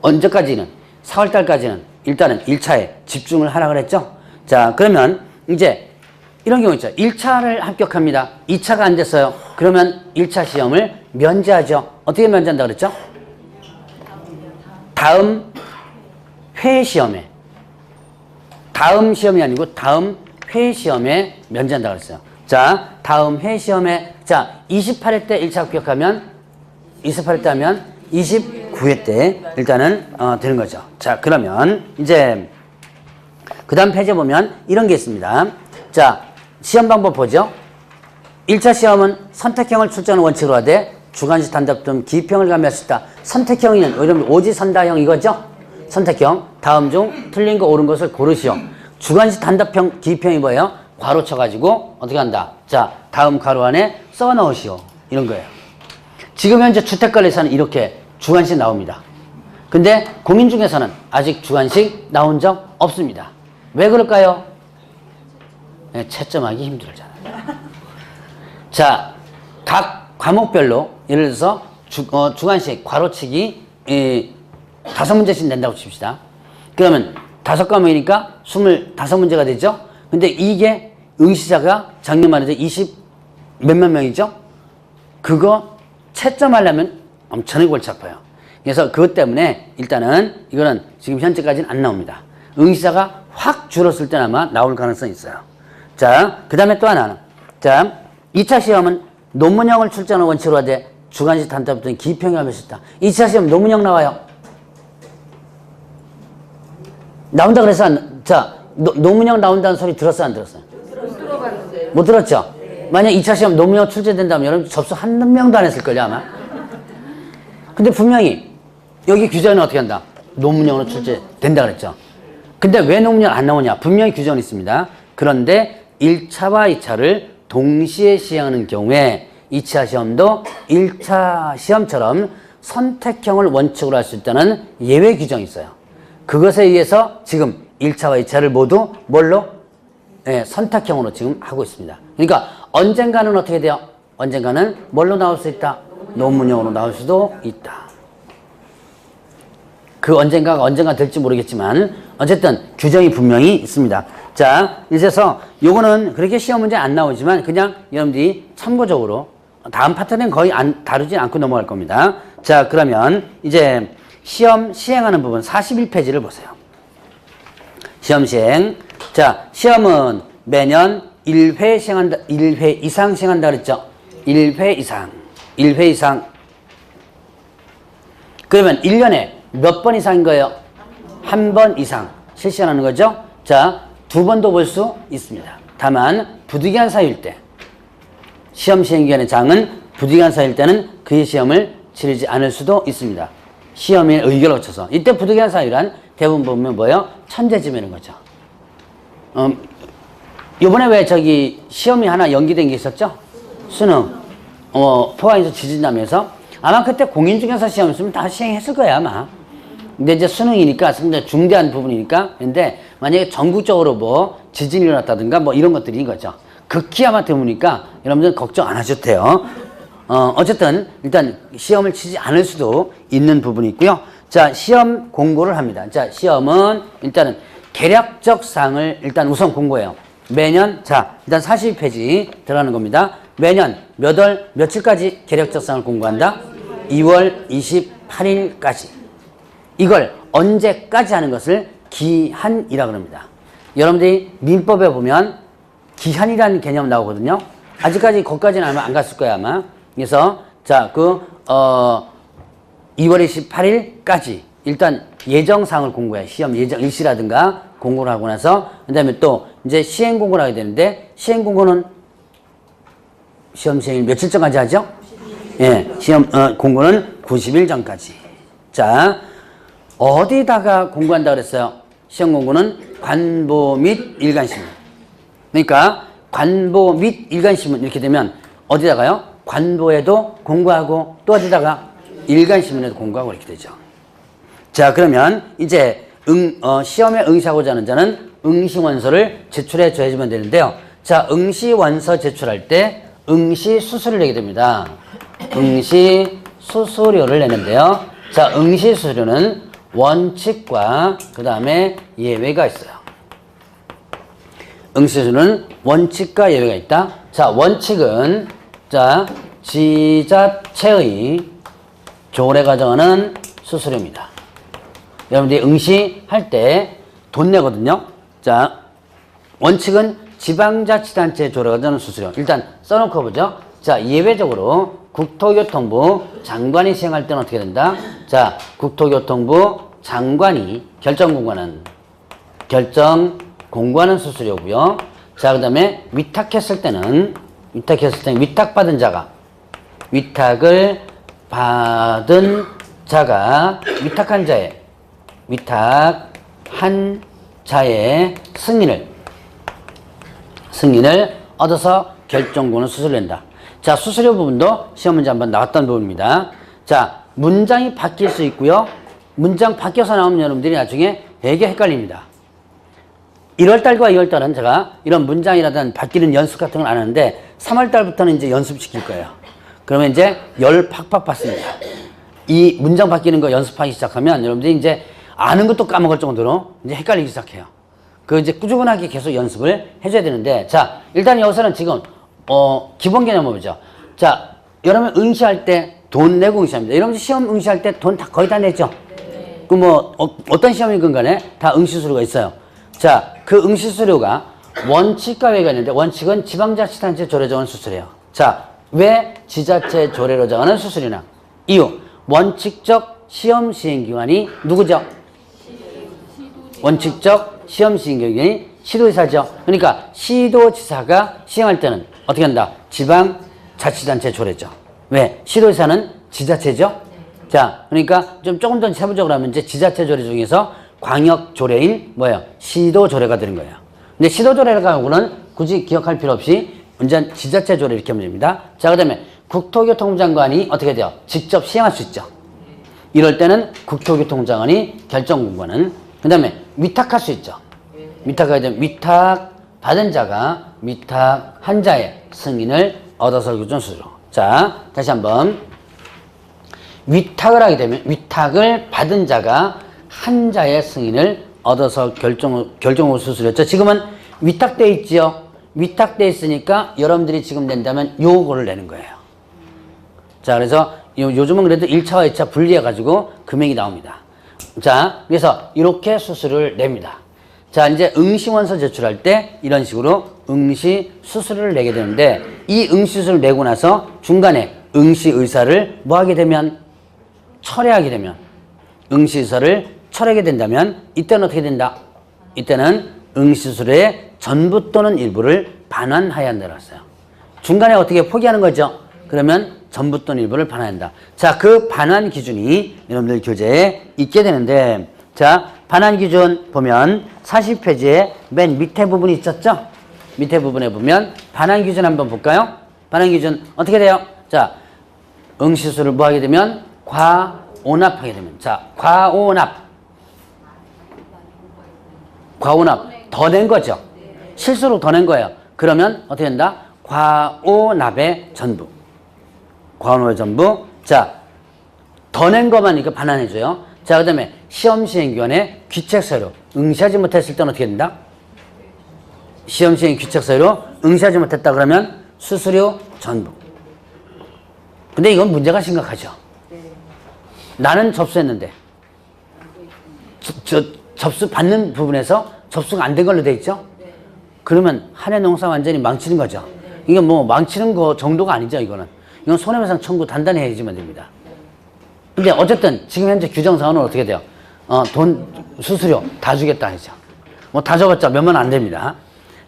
언제까지는 4월 달까지는 일단은 1차에 집중을 하라 그랬죠. 자, 그러면 이제 이런 경우 있죠. 1차를 합격합니다. 2차가 안 됐어요. 그러면 1차 시험을 면제하죠. 어떻게 면제한다 그랬죠? 다음 회 시험에, 다음 시험이 아니고 다음 회 시험에 면제한다 그랬어요. 자, 다음 회 시험에, 자, 28회 때 1차 합격하면, 28회 때 하면 29회 때 일단은 되는 거죠. 자, 그러면 이제 그 다음 페이지에 보면 이런 게 있습니다. 자, 시험 방법 보죠. 1차 시험은 선택형을 출제하는 원칙으로 하되 주관식 단답 등 기평을 가미할 수 있다. 선택형이는 이런 오지선다형 이거죠. 선택형, 다음 중 틀린 거 옳은 것을 고르시오. 주관식 단답형 기평이 뭐예요? 괄호 쳐가지고 어떻게 한다? 자, 다음 괄호 안에 써 넣으시오. 이런 거예요. 지금 현재 주택관리사는 이렇게 주관식 나옵니다. 근데 공인중개사는 아직 주관식 나온 적 없습니다. 왜 그럴까요? 네, 채점하기 힘들잖아요. 자, 각 과목별로 예를 들어서 주관식 괄호치기 5문제씩 낸다고 칩시다. 그러면 5과목이니까 25문제가 되죠. 근데 이게 응시자가 작년만 해도 20 몇만 명이죠. 그거 채점하려면 엄청나게 골치 아파요. 그래서 그것 때문에 일단은 이거는 지금 현재까지는 안 나옵니다. 응시자가 확 줄었을 때는 아마 나올 가능성이 있어요. 자, 그 다음에 또 하나는, 자, 2차 시험은 논문형을 출제하는 원칙으로 하되 주관식 단답 등 기평이 하면 있다. 2차 시험 논문형 나와요. 나온다 그래서 자, 논문형 나온다는 소리 들었어요, 안 들었어요? 들어봤는데. 못 들었죠? 네. 만약 2차 시험 논문형 출제된다면 여러분 접수 한 명도 안 했을걸요, 아마? 근데 분명히 여기 규정은 어떻게 한다? 논문형으로 출제된다 그랬죠. 근데 왜 논문형 안 나오냐? 분명히 규정이 있습니다. 그런데 1차와 2차를 동시에 시행하는 경우에 2차 시험도 1차 시험처럼 선택형을 원칙으로 할 수 있다는 예외 규정이 있어요. 그것에 의해서 지금 1차와 2차를 모두 뭘로? 예, 선택형으로 지금 하고 있습니다. 그러니까 언젠가는 어떻게 돼요? 언젠가는 뭘로 나올 수 있다? 논문형으로 나올 수도 있다. 그 언젠가가 언젠가 될지 모르겠지만 어쨌든 규정이 분명히 있습니다. 자, 이제서 요거는 그렇게 시험 문제 안 나오지만 그냥 여러분들이 참고적으로 다음 파트는 거의 다루지 않고 넘어갈 겁니다. 자, 그러면 이제 시험 시행하는 부분 41페이지를 보세요. 시험 시행. 자, 시험은 매년 1회 시행한다, 1회 이상 시행한다 그랬죠? 1회 이상. 1회 이상. 그러면 1년에 몇 번 이상인 거예요? 한 번 이상 실시하는 거죠? 자, 2번도 볼 수 있습니다. 다만, 부득이한 사유일 때, 시험 시행기간의 장은 부득이한 사유일 때는 그 시험을 치르지 않을 수도 있습니다. 시험의 의결을 거쳐서. 이때 부득이한 사유란 대부분 보면 뭐예요? 천재지매는 거죠. 요번에 왜 시험이 하나 연기된 게 있었죠? 수능. 포항에서 지진나면서 아마 그때 공인중개사 시험 있으면 다 시행했을 거야, 아마. 근데 이제 수능이니까 상당히 중대한 부분이니까. 근데 만약에 전국적으로 뭐 지진이 일어났다든가 뭐 이런 것들인 거죠. 극히야마 드무니까 여러분들 걱정 안 하셔도 돼요. 어쨌든 일단 시험을 치지 않을 수도 있는 부분이 있고요. 자, 시험 공고를 합니다. 자, 시험은 일단은 개략적 사항을 일단 우선 공고해요. 매년, 자, 일단 42페이지 들어가는 겁니다. 매년 몇 월, 며칠까지 개략적 사항을 공고한다? 2월 28일까지. 이걸 언제까지 하는 것을 기한이라고 합니다. 여러분들이 민법에 보면 기한이라는 개념 나오거든요. 아직까지 거기까지는 아마 안 갔을 거야, 아마. 그래서, 자, 2월 28일까지 일단 예정사항을 공고해. 시험 예정 일시라든가 공고를 하고 나서, 그 다음에 또 이제 시행 공고를 하게 되는데, 시행 공고는 시험 시행일 며칠 전까지 하죠? 예, 시험, 공고는 90일 전까지. 자, 어디다가 공고한다 그랬어요? 시험 공고는 관보 및 일간신문. 그러니까 관보 및 일간신문 이렇게 되면 어디다가요? 관보에도 공고하고 또 어디다가 일간신문에도 공고하고 이렇게 되죠. 자, 그러면 이제 시험에 응시하고자 하는 자는 응시원서를 제출해 줘야지만 되는데요. 자, 응시원서 제출할 때 응시수수료를 내게 됩니다. 응시수수료를 내는데요. 자, 응시수수료는 원칙과 그 다음에 예외가 있어요. 응시수수료는 원칙과 예외가 있다. 자, 원칙은 자, 지자체의 조례가 정하는 수수료입니다. 여러분들이 응시할 때 돈 내거든요. 자, 원칙은 지방자치단체 조례가 정하는 수수료. 일단 써놓고 보죠. 자, 예외적으로 국토교통부 장관이 시행할 때는 어떻게 된다? 자, 국토교통부 장관이 결정 공고하는 수수료고요. 자, 그 다음에 위탁했을 때는 위탁받은 자가 위탁한 자의 승인을 얻어서 결정권을 수수료 낸다. 자, 수수료 부분도 시험 문제 한번 나왔던 부분입니다. 자, 문장이 바뀔 수 있고요. 문장 바뀌어서 나오면 여러분들이 나중에 되게 헷갈립니다. 1월달과 2월달은 제가 이런 문장이라든 바뀌는 연습 같은 걸 안 하는데 3월달부터는 이제 연습시킬 거예요. 그러면 이제 열 팍팍 받습니다. 이 문장 바뀌는 거 연습하기 시작하면 여러분들이 이제 아는 것도 까먹을 정도로 이제 헷갈리기 시작해요. 그 이제 꾸준하게 계속 연습을 해줘야 되는데, 자, 일단 여기서는 지금, 기본 개념을 보죠. 자, 여러분 응시할 때 돈 내고 응시합니다. 여러분 시험 응시할 때 돈 거의 다 내죠? 네. 그 어떤 시험이건 간에 다 응시수료가 있어요. 자, 그 응시수료가 원칙과 예외가 있는데, 원칙은 지방자치단체 조례 정하는 수수료예요. 자, 왜 지자체 조례로 정하는 수수료냐? 이유, 원칙적 시험 시행기관이 누구죠? 원칙적 시험 시행기관이 시도지사죠. 그러니까 시도지사가 시행할 때는 어떻게 한다? 지방자치단체 조례죠. 왜? 시도지사는 지자체죠. 자, 그러니까 조금 더 세부적으로 하면 이제 지자체 조례 중에서 광역 조례인 뭐예요? 시도 조례가 되는 거예요. 근데 시도 조례라고는 굳이 기억할 필요 없이 완전 지자체 조례 이렇게 하면 됩니다. 자, 그다음에 국토교통장관이 어떻게 돼요? 직접 시행할 수 있죠. 이럴 때는 국토교통장관이 결정권은, 그 다음에 위탁할 수 있죠. 위탁하게 되면 위탁 받은 자가 위탁한 자의 승인을 얻어서 규정 수수료. 자, 다시 한번. 위탁을 하게 되면 위탁을 받은 자가 한 자의 승인을 얻어서 결정으로 수수료죠. 지금은 위탁돼 있지요. 위탁돼 있으니까 여러분들이 지금 낸다면 요거를 내는 거예요. 자, 그래서 요즘은 그래도 1차와 2차 분리해가지고 금액이 나옵니다. 자, 그래서 이렇게 수수료를 냅니다. 자, 이제 응시원서 제출할 때 이런 식으로 응시 수수료를 내게 되는데, 이 응시 수수료를 내고 나서 중간에 응시 의사를 뭐 하게 되면, 철회하게 되면, 응시 의사를 철회하게 된다면 이때는 어떻게 된다? 이때는 응시 수수료의 전부 또는 일부를 반환하여야 한다고 했어요. 중간에 어떻게 포기하는 거죠? 그러면 전부 또는 일부를 반환한다. 자, 그 반환 기준이 여러분들 교재에 있게 되는데, 자, 반환 기준 보면 40페이지에 맨 밑에 부분이 있었죠? 밑에 부분에 보면 반환 기준 한번 볼까요? 반환 기준 어떻게 돼요? 자, 응시수를 뭐 하게 되면 과오납하게 되면, 자, 과오납 더 낸 거죠. 실수로 더 낸 거예요. 그러면 어떻게 된다? 과오납의 전부. 과오납의 전부. 자, 더 낸 것만 이렇게 반환해줘요. 자, 그 다음에 시험 시행 기간에 귀책 사유로 응시하지 못했을 때는 어떻게 된다? 시험 시행 귀책 사유로 응시하지 못했다 그러면 수수료 전부. 근데 이건 문제가 심각하죠. 나는 접수했는데 접수 받는 부분에서 접수가 안 된 걸로 돼 있죠? 그러면 한 해 농사 완전히 망치는 거죠. 이게 뭐 망치는 거 정도가 아니죠, 이거는. 이건 손해배상 청구 단단히 해야지만 됩니다. 근데 어쨌든 지금 현재 규정상으로는 어떻게 돼요? 돈, 수수료 다 주겠다 하죠. 뭐 다 줘봤자 몇만 안 됩니다.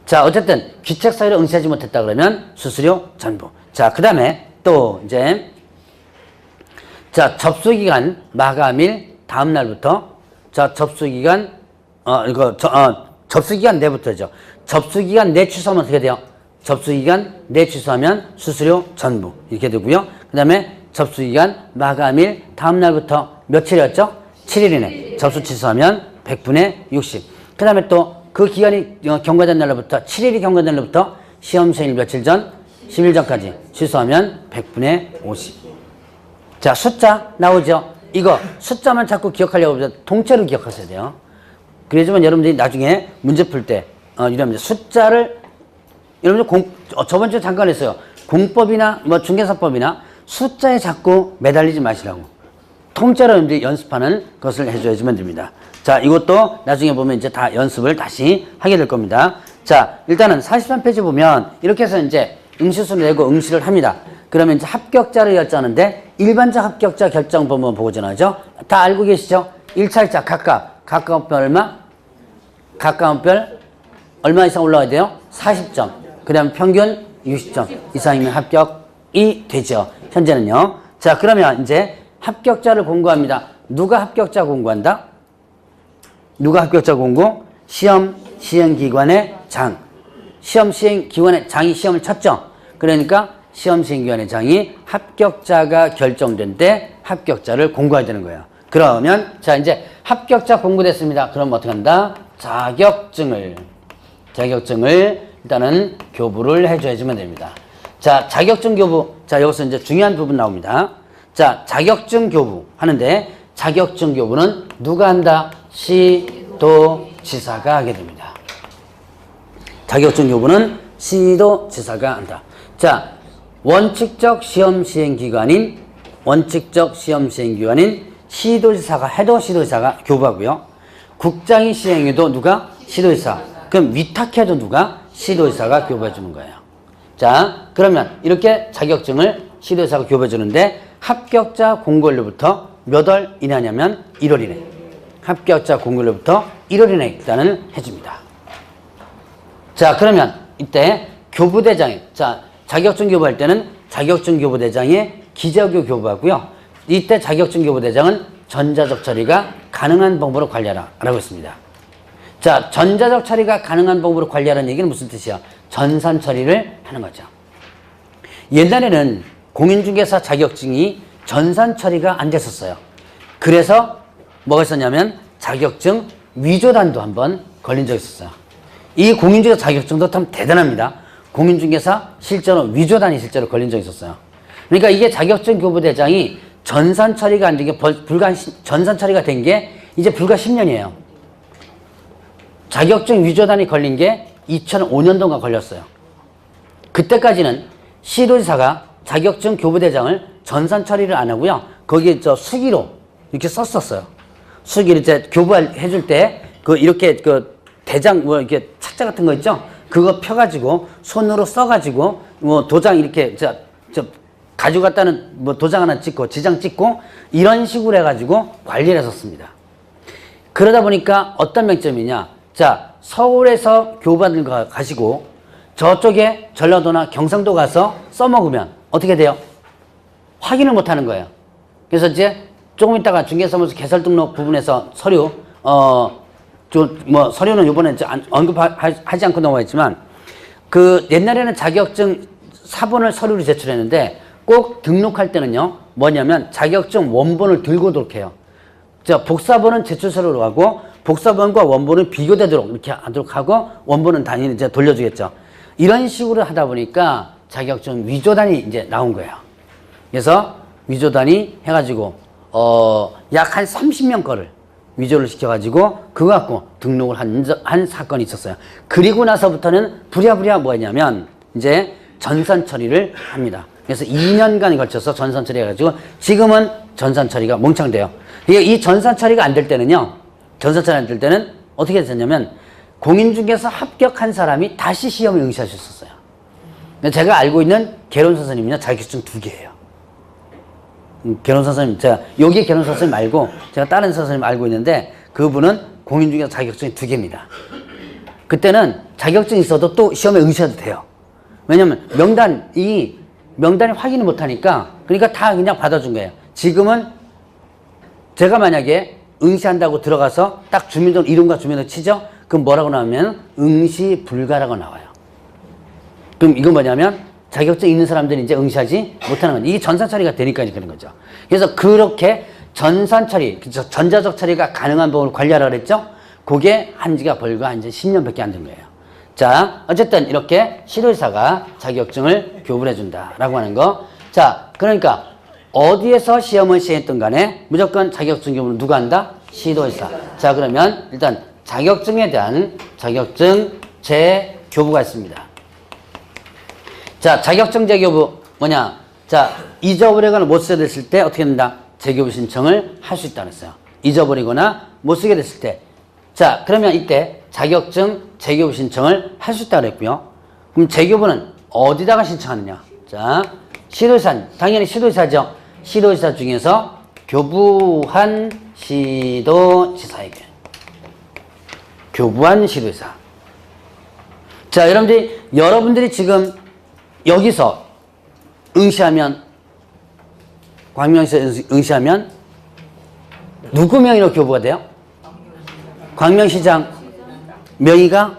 자, 어쨌든 귀책 사유를 응시하지 못했다 그러면 수수료 전부. 자, 그 다음에 또 이제, 자, 접수기간 마감일 다음 날부터, 자, 접수기간, 접수기간 내부터죠. 접수기간 내 취소하면 어떻게 돼요? 접수기간 내 취소하면 수수료 전부. 이렇게 되고요. 그 다음에 접수기간 마감일 다음 날부터 며칠이었죠? 7일 이내. 접수 취소하면 100분의 60. 그 다음에 또 그 기간이 경과된 날로부터 7일이 경과된 날로부터 시험 시행일 며칠 전, 10일 전까지 취소하면 100분의 50. 자, 숫자 나오죠? 이거 숫자만 자꾸 기억하려고 하면 통째로 기억하셔야 돼요. 그래야지만 여러분들이 나중에 문제 풀 때 이러면 숫자를, 여러분들 저번 주에 잠깐 했어요. 공법이나 뭐 중개사법이나 숫자에 자꾸 매달리지 마시라고. 통째로 여러분들이 연습하는 것을 해줘야지만 됩니다. 자, 이것도 나중에 보면 이제 다 연습을 다시 하게 될 겁니다. 자, 일단은 43페이지 보면 이렇게 해서 이제 응시수를 내고 응시를 합니다. 그러면 이제 합격자를 결정하는데 일반적 합격자 결정 법문 보고 전하죠. 다 알고 계시죠? 1차, 2차 각각 가까운 별 얼마? 가까운 별 얼마 이상 올라가야 돼요? 40점. 그 다음 평균 60점 이상이면 합격이 되죠. 현재는요. 자, 그러면 이제 합격자를 공고합니다. 누가 합격자 공고한다? 누가 합격자 공고? 시험 시행기관의 장. 시험 시행기관의 장이 시험을 쳤죠. 그러니까 시험 시행기관의 장이 합격자가 결정된 때 합격자를 공고해야 되는 거예요. 그러면 자, 이제 합격자 공고됐습니다. 그럼 어떻게 한다? 자격증을 일단은 교부를 해줘야지만 됩니다. 자, 자격증 교부. 자, 여기서 이제 중요한 부분 나옵니다. 자, 자격증 교부 하는데 자격증 교부는 누가 한다? 시도지사가 하게 됩니다. 자격증 교부는 시도지사가 한다. 자, 원칙적 시험 시행 기관인 시도지사가 해도 시도지사가 교부하고요. 국장이 시행해도 누가? 시도지사. 그럼 위탁해도 누가? 시도지사가 교부해 주는 거예요. 자, 그러면 이렇게 자격증을 시도지사가 교부해 주는데 합격자 공고일로부터 몇 월 이내냐면 1월 이내. 합격자 공고일로부터 1월 이내 일단은 해줍니다. 자, 그러면 이때 교부대장이, 자, 자격증 교부할 때는 자격증 교부대장이 기저교 교부하고요. 이때 자격증 교부대장은 전자적 처리가 가능한 방법으로 관리하라 라고 했습니다. 자, 전자적 처리가 가능한 방법으로 관리하라는 얘기는 무슨 뜻이야? 전산 처리를 하는 거죠. 옛날에는 공인중개사 자격증이 전산 처리가 안 됐었어요. 그래서 뭐가 있었냐면 자격증 위조단도 한번 걸린 적이 있었어요. 이 공인중개사 자격증도 참 대단합니다. 공인중개사 실제로 위조단이 실제로 걸린 적이 있었어요. 그러니까 이게 자격증 교부대장이 전산 처리가 안 된 게 전산 처리가 된 게 이제 불과 10년이에요. 자격증 위조단이 걸린 게 2005년도가 걸렸어요. 그때까지는 시도지사가 자격증 교부대장을 전산 처리를 안 하고요. 거기에 수기로 이렇게 썼었어요. 수기를 이제 교부해줄 때 이렇게 대장 이렇게 착자 같은 거 있죠? 그거 펴가지고 손으로 써가지고 도장 이렇게 가져갔다는 도장 하나 찍고 지장 찍고 이런 식으로 해가지고 관리를 했었습니다. 그러다 보니까 어떤 명점이냐? 자, 서울에서 교부받을 거 가시고 저쪽에 전라도나 경상도 가서 써먹으면 어떻게 돼요? 확인을 못 하는 거예요. 그래서 이제 조금 있다가 중개사무소 개설 등록 부분에서 서류, 서류는 요번에 언급하지 않고 넘어갔지만, 옛날에는 자격증 사본을 서류로 제출했는데, 꼭 등록할 때는요, 뭐냐면 자격증 원본을 들고 오도록 해요. 복사본은 제출 서류로 하고, 복사본과 원본은 비교되도록 이렇게 하도록 하고, 원본은 당연히 이제 돌려주겠죠. 이런 식으로 하다 보니까 자격증 위조단이 이제 나온 거예요. 그래서 위조단이 해가지고, 약 한 30명 거를 위조를 시켜가지고, 그거 갖고 등록을 한 사건이 있었어요. 그리고 나서부터는 부랴부랴 뭐냐면, 이제 전산 처리를 합니다. 그래서 2년간에 걸쳐서 전산 처리해가지고, 지금은 전산 처리가 몽창돼요. 이 전산 처리가 안 될 때는요, 전산 처리 안 될 때는 어떻게 됐냐면, 공인중개사 합격한 사람이 다시 시험을 응시할 수 있었어요. 제가 알고 있는 개론 선생님은요, 자격증 2개예요. 개론 선생님, 여기 개론 선생님 말고, 제가 다른 선생님 알고 있는데, 그분은 공인중개사 자격증이 2개입니다. 그때는 자격증이 있어도 또 시험에 응시해도 돼요. 왜냐면, 명단이 확인을 못 하니까, 그러니까 다 그냥 받아준 거예요. 지금은 제가 만약에 응시한다고 들어가서 딱 주민등록, 이름과 주민등록 치죠? 그럼 뭐라고 나오면 응시 불가라고 나와요. 그럼 이건 뭐냐면 자격증 있는 사람들이 이제 응시하지 못하는 거죠. 이게 전산 처리가 되니까 그런 거죠. 그래서 그렇게 전산 처리, 전자적 처리가 가능한 법을 관리하라고 그랬죠? 그게 한지가 벌과 이제 10년밖에 안 된 거예요. 자, 어쨌든 이렇게 시도지사가 자격증을 교부해 준다라고 하는 거. 자, 그러니까 어디에서 시험을 시행했든 간에 무조건 자격증 교부는 누가 한다? 시도지사. 자, 그러면 일단 자격증에 대한 자격증 재교부가 있습니다. 자, 자격증 재교부 뭐냐? 자, 잊어버리거나 못 쓰게 됐을 때 어떻게 된다? 재교부 신청을 할 수 있다고 했어요. 잊어버리거나 못 쓰게 됐을 때. 자, 그러면 이때 자격증 재교부 신청을 할 수 있다고 했고요. 그럼 재교부는 어디다가 신청하느냐? 자, 시도지사, 당연히 시도지사죠. 시도지사 중에서 교부한 시도지사에게. 교부한 시도지사. 자, 여러분들이 지금 여기서 응시하면, 광명시에서 응시하면 누구 명의로 교부가 돼요? 광명시장 명의가?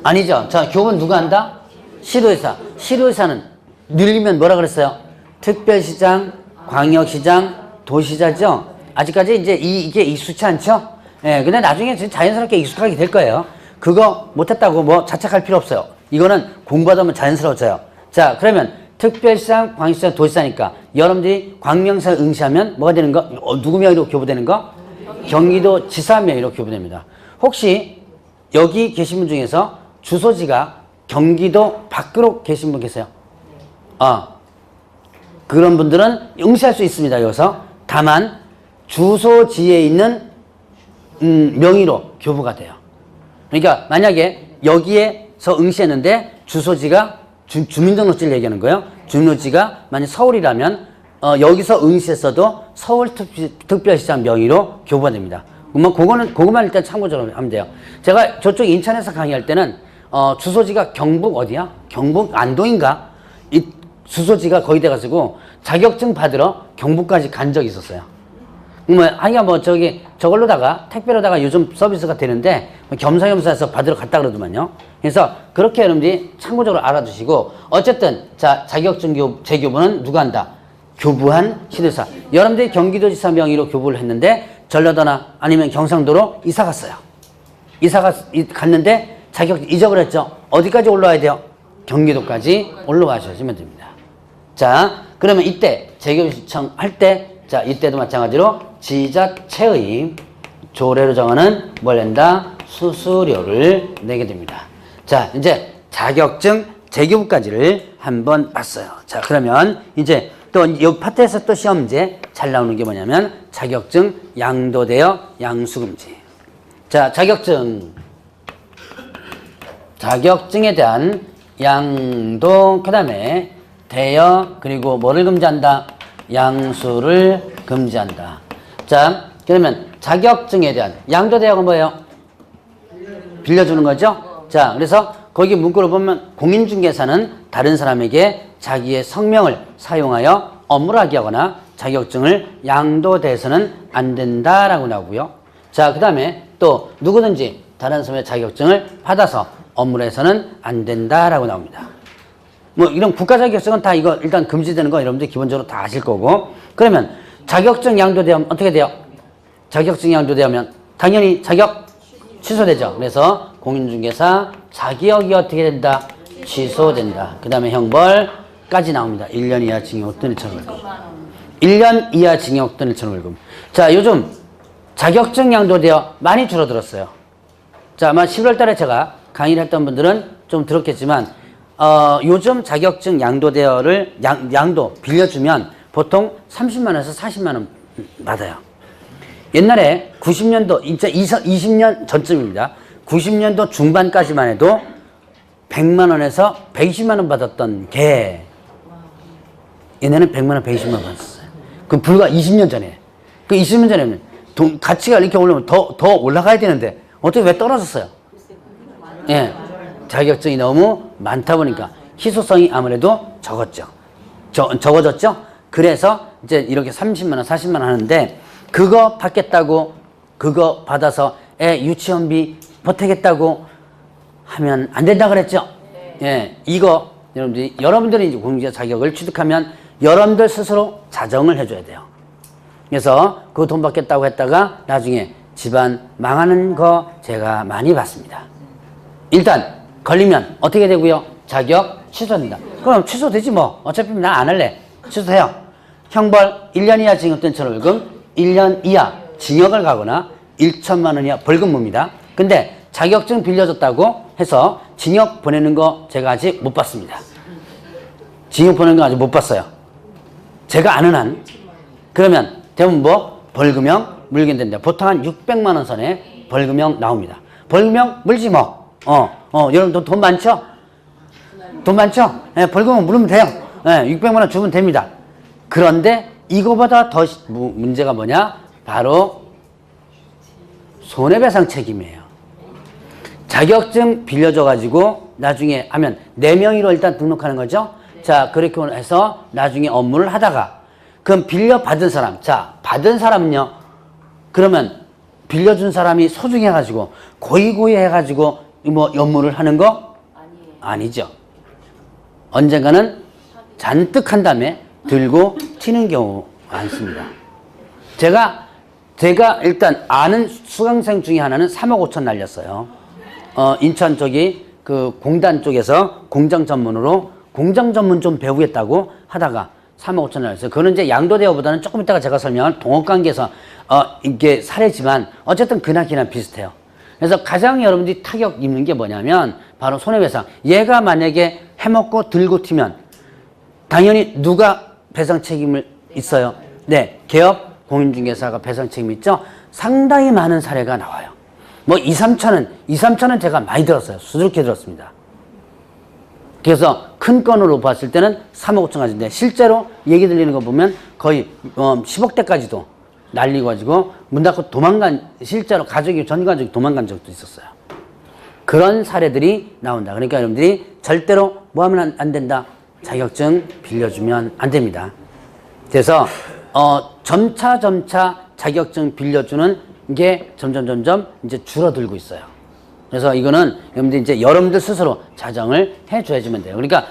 아니죠. 자, 교부는 누가 한다? 시도지사. 시도지사는 늘리면 뭐라 그랬어요? 특별시장, 광역시장, 도시자죠? 아직까지 이제 이게 익숙치 않죠? 예, 근데 나중에 자연스럽게 익숙하게 될 거예요. 그거 못했다고 뭐 자책할 필요 없어요. 이거는 공부하다 보면 자연스러워져요. 자, 그러면 특별시장, 광역시장, 도시사니까 여러분들이 광명시에 응시하면 뭐가 되는 거? 누구 명의로 교부되는 거? 경기도 지사 명의로 교부됩니다. 혹시 여기 계신 분 중에서 주소지가 경기도 밖으로 계신 분 계세요? 그런 분들은 응시할 수 있습니다. 여기서. 다만 주소지에 있는 명의로 교부가 돼요. 그러니까 만약에 여기에서 응시했는데 주소지가 주민등록지를 얘기하는 거예요. 주민등록지가 만약 서울이라면 여기서 응시했어도 서울특별시장 명의로 교부가 됩니다. 그거만 일단 참고적으로 하면 돼요. 제가 저쪽 인천에서 강의할 때는 주소지가 경북 어디야? 경북 안동인가? 이 주소지가 거의 돼가지고 자격증 받으러 경북까지 간 적이 있었어요. 하기가 저걸로다가, 택배로다가 요즘 서비스가 되는데, 겸사겸사해서 받으러 갔다 그러더만요. 그래서 그렇게 여러분들이 참고적으로 알아두시고, 어쨌든, 자, 자격증 재교부는 누가 한다? 교부한 시도사. 여러분들이 경기도지사 명의로 교부를 했는데, 전라도나 아니면 경상도로 이사 갔어요. 갔는데, 자격 잊어버렸죠? 어디까지 올라와야 돼요? 경기도까지 올라가셔주면 됩니다. 자, 그러면 이때, 재교부 신청할 때, 자, 이때도 마찬가지로 지자체의 조례로 정하는 뭘 낸다? 수수료를 내게 됩니다. 자, 이제 자격증 재교부까지를 한번 봤어요. 자, 그러면 이제 또 이 파트에서 또 시험 문제 잘 나오는 게 뭐냐면 자격증 양도되어 양수금지. 자, 자격증에 대한 양도, 그 다음에 대여, 그리고 뭐를 금지한다? 양수를 금지한다. 자, 그러면 자격증에 대한 양도 대여가 뭐예요? 빌려주는 거죠? 자, 그래서 거기 문구를 보면 공인중개사는 다른 사람에게 자기의 성명을 사용하여 업무를 하게 하거나 자격증을 양도돼서는 안 된다라고 나오고요. 자, 그 다음에 또 누구든지 다른 사람의 자격증을 받아서 업무를 해서는 안 된다라고 나옵니다. 이런 국가 자격증은 다 이거 일단 금지되는 거 여러분들 기본적으로 다 아실 거고. 그러면 자격증 양도되면 어떻게 돼요? 자격증 양도되면 당연히 자격 취소되죠. 그래서 공인중개사 자격이 어떻게 된다? 취소된다. 그 다음에 형벌까지 나옵니다. 1년 이하 징역 또는 1,000원 벌금. 1년 이하 징역 또는 1,000원 벌금. 자, 요즘 자격증 양도되어 많이 줄어들었어요. 자, 아마 11월 달에 제가 강의를 했던 분들은 좀 들었겠지만 요즘 자격증 양도대여를 양도 빌려주면 보통 30만 원에서 40만 원 받아요. 옛날에 90년도, 진짜 20년 전쯤입니다. 90년도 중반까지만 해도 100만 원에서 120만 원 받았던 게 얘네는 100만 원, 120만 원 받았어요. 그 불과 20년 전에. 그 20년 전에는 가치가 이렇게 올라오면 더 올라가야 되는데 어떻게 왜 떨어졌어요? 예. 자격증이 너무 많다 보니까 희소성이 아무래도 적어졌죠. 그래서 이제 이렇게 30만 원, 40만 원 하는데 그거 받겠다고 그거 받아서 애 유치원비 보태겠다고 하면 안 된다 그랬죠. 예. 이거 여러분들이 이제 공직자 자격을 취득하면 여러분들 스스로 자정을 해줘야 돼요. 그래서 그 돈 받겠다고 했다가 나중에 집안 망하는 거 제가 많이 봤습니다. 일단 걸리면 어떻게 되고요? 자격 취소된다. 그럼 취소되지 뭐. 어차피 나 안 할래. 취소해요. 형벌 1년 이하 징역 또는 1,000원 벌금, 1년 이하 징역을 가거나 1천만 원 이하 벌금입니다. 근데 자격증 빌려줬다고 해서 징역 보내는 거 제가 아직 못 봤습니다. 징역 보내는 거 아직 못 봤어요. 제가 아는 한. 그러면 대부분 뭐 벌금형 물게 된다. 보통 한 600만 원 선에 벌금형 나옵니다. 벌금형 물지 뭐. 여러분 돈 많죠? 돈 많죠? 예, 벌금은 물으면 돼요. 예, 600만 원 주면 됩니다. 그런데 이거보다 더 문제가 뭐냐? 바로 손해배상 책임이에요. 자격증 빌려줘가지고 나중에 하면 4명이로 일단 등록하는 거죠. 자, 그렇게 해서 나중에 업무를 하다가 그럼 빌려받은 사람, 자, 받은 사람은요? 그러면 빌려준 사람이 소중해가지고 고이고이 해가지고 뭐 업무를 하는 거? 아니죠. 언젠가는 잔뜩 한 다음에 들고 튀는 경우 많습니다. 제가 일단 아는 수강생 중에 하나는 3억 5천 날렸어요. 인천 쪽이 그 공단 쪽에서 공장 전문으로 공장 전문 좀 배우겠다고 하다가 3억 5천 날렸어요. 그거는 이제 양도대여보다는 조금 이따가 제가 설명할 동업관계에서 이게 사례지만 어쨌든 그나기나 비슷해요. 그래서 가장 여러분들이 타격 입는 게 뭐냐면 바로 손해배상. 얘가 만약에 해먹고 들고 튀면 당연히 누가 배상 책임을 있어요? 네, 개업 공인중개사가 배상 책임이 있죠. 상당히 많은 사례가 나와요. 뭐 2, 3천은 제가 많이 들었어요. 수두룩해 들었습니다. 그래서 큰 건으로 봤을 때는 3억 5천 가지인데 실제로 얘기 들리는 거 보면 거의 10억대까지도 날리고 가지고 문 닫고 실제로 전 가족이 도망간 적도 있었어요. 그런 사례들이 나온다. 그러니까 여러분들이 절대로 뭐 하면 안 된다? 자격증 빌려주면 안 됩니다. 그래서 점차 자격증 빌려주는 게 점점 이제 줄어들고 있어요. 그래서 이거는 여러분들 이제 여러분들 스스로 자정을 해줘야지면 돼요. 그러니까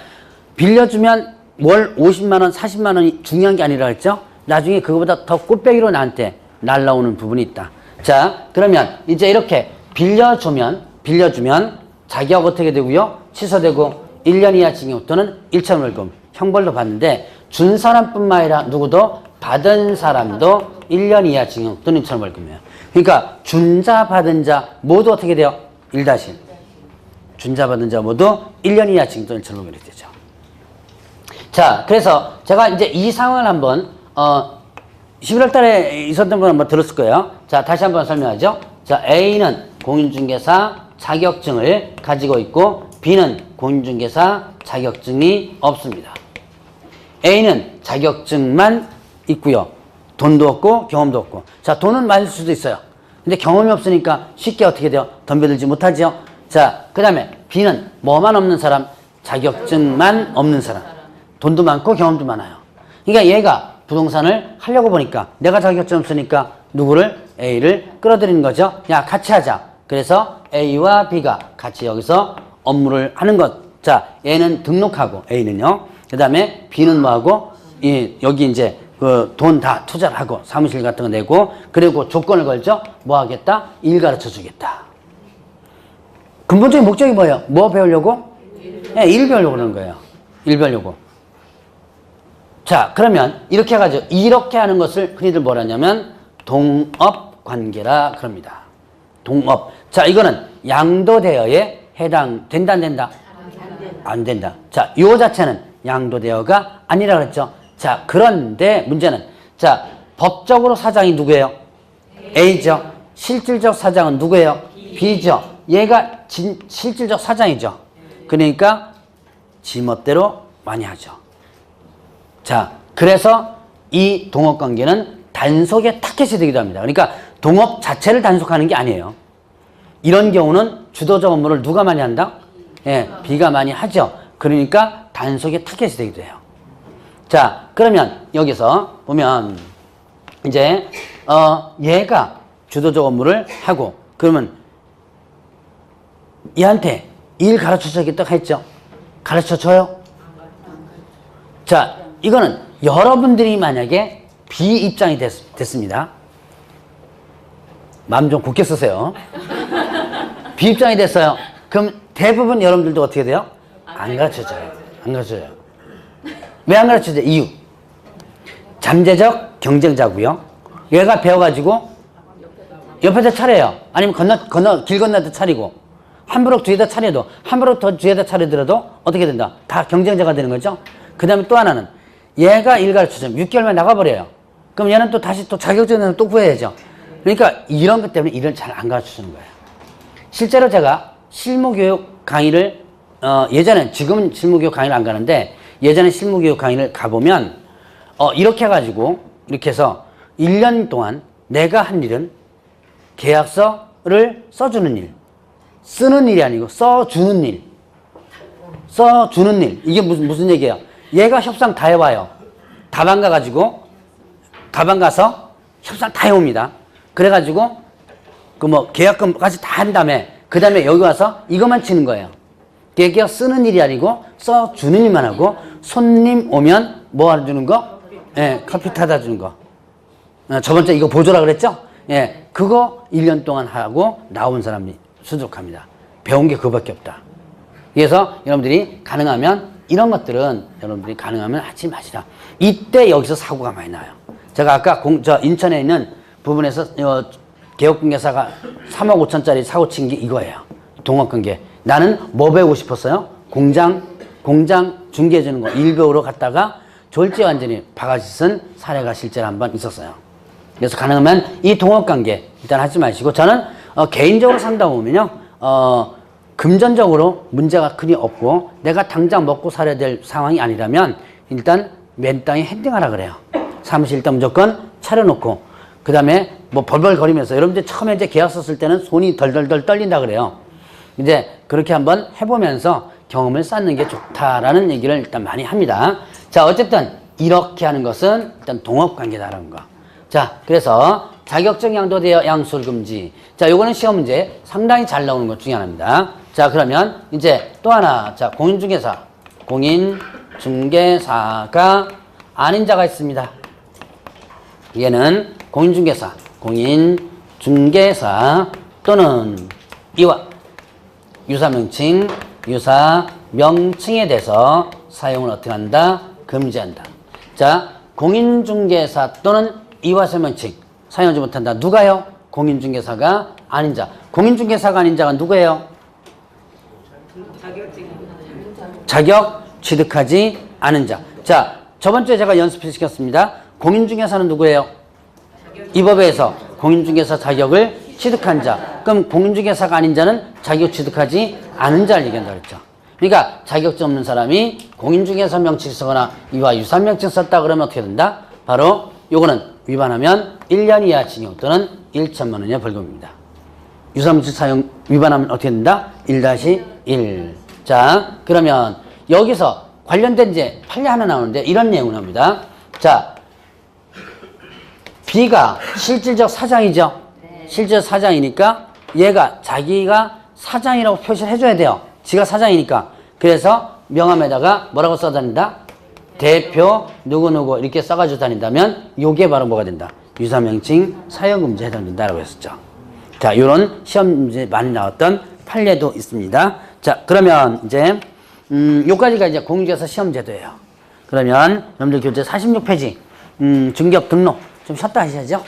빌려주면 월 50만 원, 40만 원이 중요한 게 아니라 했죠. 나중에 그거보다 더 꽃배기로 나한테 날라오는 부분이 있다. 자, 그러면 이제 이렇게 빌려주면 자격 어떻게 되고요? 취소되고 1년 이하 징역 또는 1천 월급 형벌도 받는데 준 사람뿐만 아니라 누구도 받은 사람도 1년 이하 징역 또는 1천 월급이에요. 그러니까 준자 받은 자 모두 어떻게 돼요? 1-1. 준자 받은 자 모두 1년 이하 징역 또는 1천 월급이 되죠. 자, 그래서 제가 이제 이 상황을 한번 11월 달에 있었던 걸 한번 들었을 거예요. 자, 다시 한번 설명하죠. 자, A는 공인중개사 자격증을 가지고 있고 B는 공인중개사 자격증이 없습니다. A는 자격증만 있고요. 돈도 없고 경험도 없고. 자, 돈은 많을 수도 있어요. 근데 경험이 없으니까 쉽게 어떻게 돼요? 덤벼들지 못하죠. 자, 그 다음에 B는 뭐만 없는 사람, 자격증만 없는 사람. 돈도 많고 경험도 많아요. 그러니까 얘가 부동산을 하려고 보니까 내가 자격증 없으니까 누구를? A를 끌어들이는 거죠. 야, 같이 하자. 그래서 A와 B가 같이 여기서 업무를 하는 것. 자, 얘는 등록하고 A는요. 그 다음에 B는 뭐하고? 여기 이제 그 돈 다 투자를 하고 사무실 같은 거 내고 그리고 조건을 걸죠. 뭐 하겠다? 일 가르쳐 주겠다. 근본적인 목적이 뭐예요? 뭐 배우려고? 네, 일 배우려고 그러는 거예요. 일 배우려고. 자, 그러면 이렇게 해가지고 이렇게 하는 것을 흔히들 뭐라 하냐면 동업 관계라 그럽니다. 동업. 자, 이거는 양도대여에 해당된다 안 된다? 안 된다. 자, 요 자체는 양도대여가 아니라 그랬죠. 자, 그런데 문제는 자, 법적으로 사장이 누구예요? A죠. 실질적 사장은 누구예요? B죠. 얘가 실질적 사장이죠. 그러니까 지 멋대로 많이 하죠. 자, 그래서 이 동업관계는 단속의 타켓이 되기도 합니다. 그러니까 동업 자체를 단속하는 게 아니에요. 이런 경우는 주도적 업무를 누가 많이 한다? 예, B가 많이 하죠. 그러니까 단속의 타켓이 되기도 해요. 자, 그러면 여기서 보면 이제 얘가 주도적 업무를 하고 그러면 얘한테 일 가르쳐주겠다 했죠. 가르쳐줘요? 자, 이거는 여러분들이 만약에 B 입장이 됐습니다. 마음 좀 굳게 쓰세요. B 입장이 됐어요. 그럼 대부분 여러분들도 어떻게 돼요? 안 가르쳐줘요. 안 가르쳐줘요. 왜 안 가르쳐줘요? 이유. 잠재적 경쟁자고요. 얘가 배워가지고 옆에다 차려요. 아니면 길 건너다 차리고 한 브록 뒤에다 차려도 한 브록 더 뒤에다 차리더라도 어떻게 된다? 다 경쟁자가 되는 거죠. 그 다음에 또 하나는 얘가 일 가르쳐주면 6개월만 나가버려요. 그럼 얘는 또 다시 또 자격증을 또 구해야죠. 그러니까 이런 것 때문에 일을 잘 안 가르쳐주는 거예요. 실제로 제가 실무교육 강의를 예전엔 지금은 실무교육 강의를 안 가는데 예전에 실무교육 강의를 가보면 이렇게 해가지고 이렇게 해서 1년 동안 내가 한 일은 계약서를 써주는 일, 쓰는 일이 아니고 써주는 일, 써주는 일. 이게 무슨 얘기예요? 얘가 협상 다 해와요. 다방 가서 협상 다 해옵니다. 그래가지고 그 뭐 계약금까지 다 한 다음에 그 다음에 여기 와서 이것만 치는 거예요. 걔가 쓰는 일이 아니고 써주는 일만 하고 손님 오면 뭐 해주는 거? 예, 커피 타다 주는 거. 저번주에 이거 보조라 그랬죠? 예, 그거 1년 동안 하고 나온 사람이 수족합니다. 배운 게 그거밖에 없다. 그래서 여러분들이 가능하면 이런 것들은 여러분들이 가능하면 하지 마시라. 이때 여기서 사고가 많이 나요. 제가 아까 인천에 있는 부분에서 개업공개사가 3억 5천짜리 사고 친 게 이거예요. 동업관계. 나는 뭐 배우고 싶었어요? 공장 중개해주는 거 일배우러 갔다가 졸지 완전히 바가지 쓴 사례가 실제로 한번 있었어요. 그래서 가능하면 이 동업관계 일단 하지 마시고 저는 개인적으로 산다 보면요. 금전적으로 문제가 크게 없고 내가 당장 먹고 살아야 될 상황이 아니라면 일단 맨 땅에 헤딩하라 그래요. 사무실 일단 무조건 차려놓고 그 다음에 뭐 벌벌 거리면서 여러분들 처음에 이제 계약서 쓸 때는 손이 덜덜덜 떨린다 그래요. 이제 그렇게 한번 해보면서 경험을 쌓는 게 좋다라는 얘기를 일단 많이 합니다. 자, 어쨌든 이렇게 하는 것은 일단 동업관계다라는 거. 자, 그래서 자격증 양도되어 양술 금지. 자, 요거는 시험 문제 상당히 잘 나오는 것 중에 하나입니다. 자, 그러면 이제 또 하나. 자, 공인중개사. 공인중개사가 아닌 자가 있습니다. 얘는 공인중개사. 공인중개사 또는 이와 유사명칭, 유사명칭에 대해서 사용을 어떻게 한다? 금지한다. 자, 공인중개사 또는 이화설명칭 사용하지 못한다. 누가요? 공인중개사가 아닌 자. 공인중개사가 아닌 자가 누구예요? 자격 취득하지 않은 자. 자, 저번 주에 제가 연습시켰습니다. 공인중개사는 누구예요? 이 법에서 공인중개사 자격을 취득한 자. 그럼 공인중개사가 아닌 자는 자격 취득하지 않은 자를 얘기한다 그랬죠. 그러니까 자격증 없는 사람이 공인중개사 명칭 쓰거나 이와 유사 명칭 썼다 그러면 어떻게 된다? 바로 요거는 위반하면 1년 이하 징역 또는 1천만 원 이하 벌금입니다. 유사 명칭 사용 위반하면 어떻게 된다? 1-1. 자, 그러면 여기서 관련된 이제 판례 하나 나오는데 이런 내용을 합니다. 자, B가 실질적 사장이죠. 실질적 사장이니까 얘가 자기가 사장이라고 표시를 해줘야 돼요. 지가 사장이니까. 그래서 명함에다가 뭐라고 써다닌다? 대표 누구누구 이렇게 써가지고 다닌다면 요게 바로 뭐가 된다? 유사명칭 사용금지에 해당된다라고 했었죠. 자, 요런 시험 문제 많이 나왔던 판례도 있습니다. 자, 그러면 이제 요까지가 이제 공인중개사 시험 제도예요. 그러면 여러분들 교재 46페이지 중격 등록 좀 쉬었다 하셔야죠.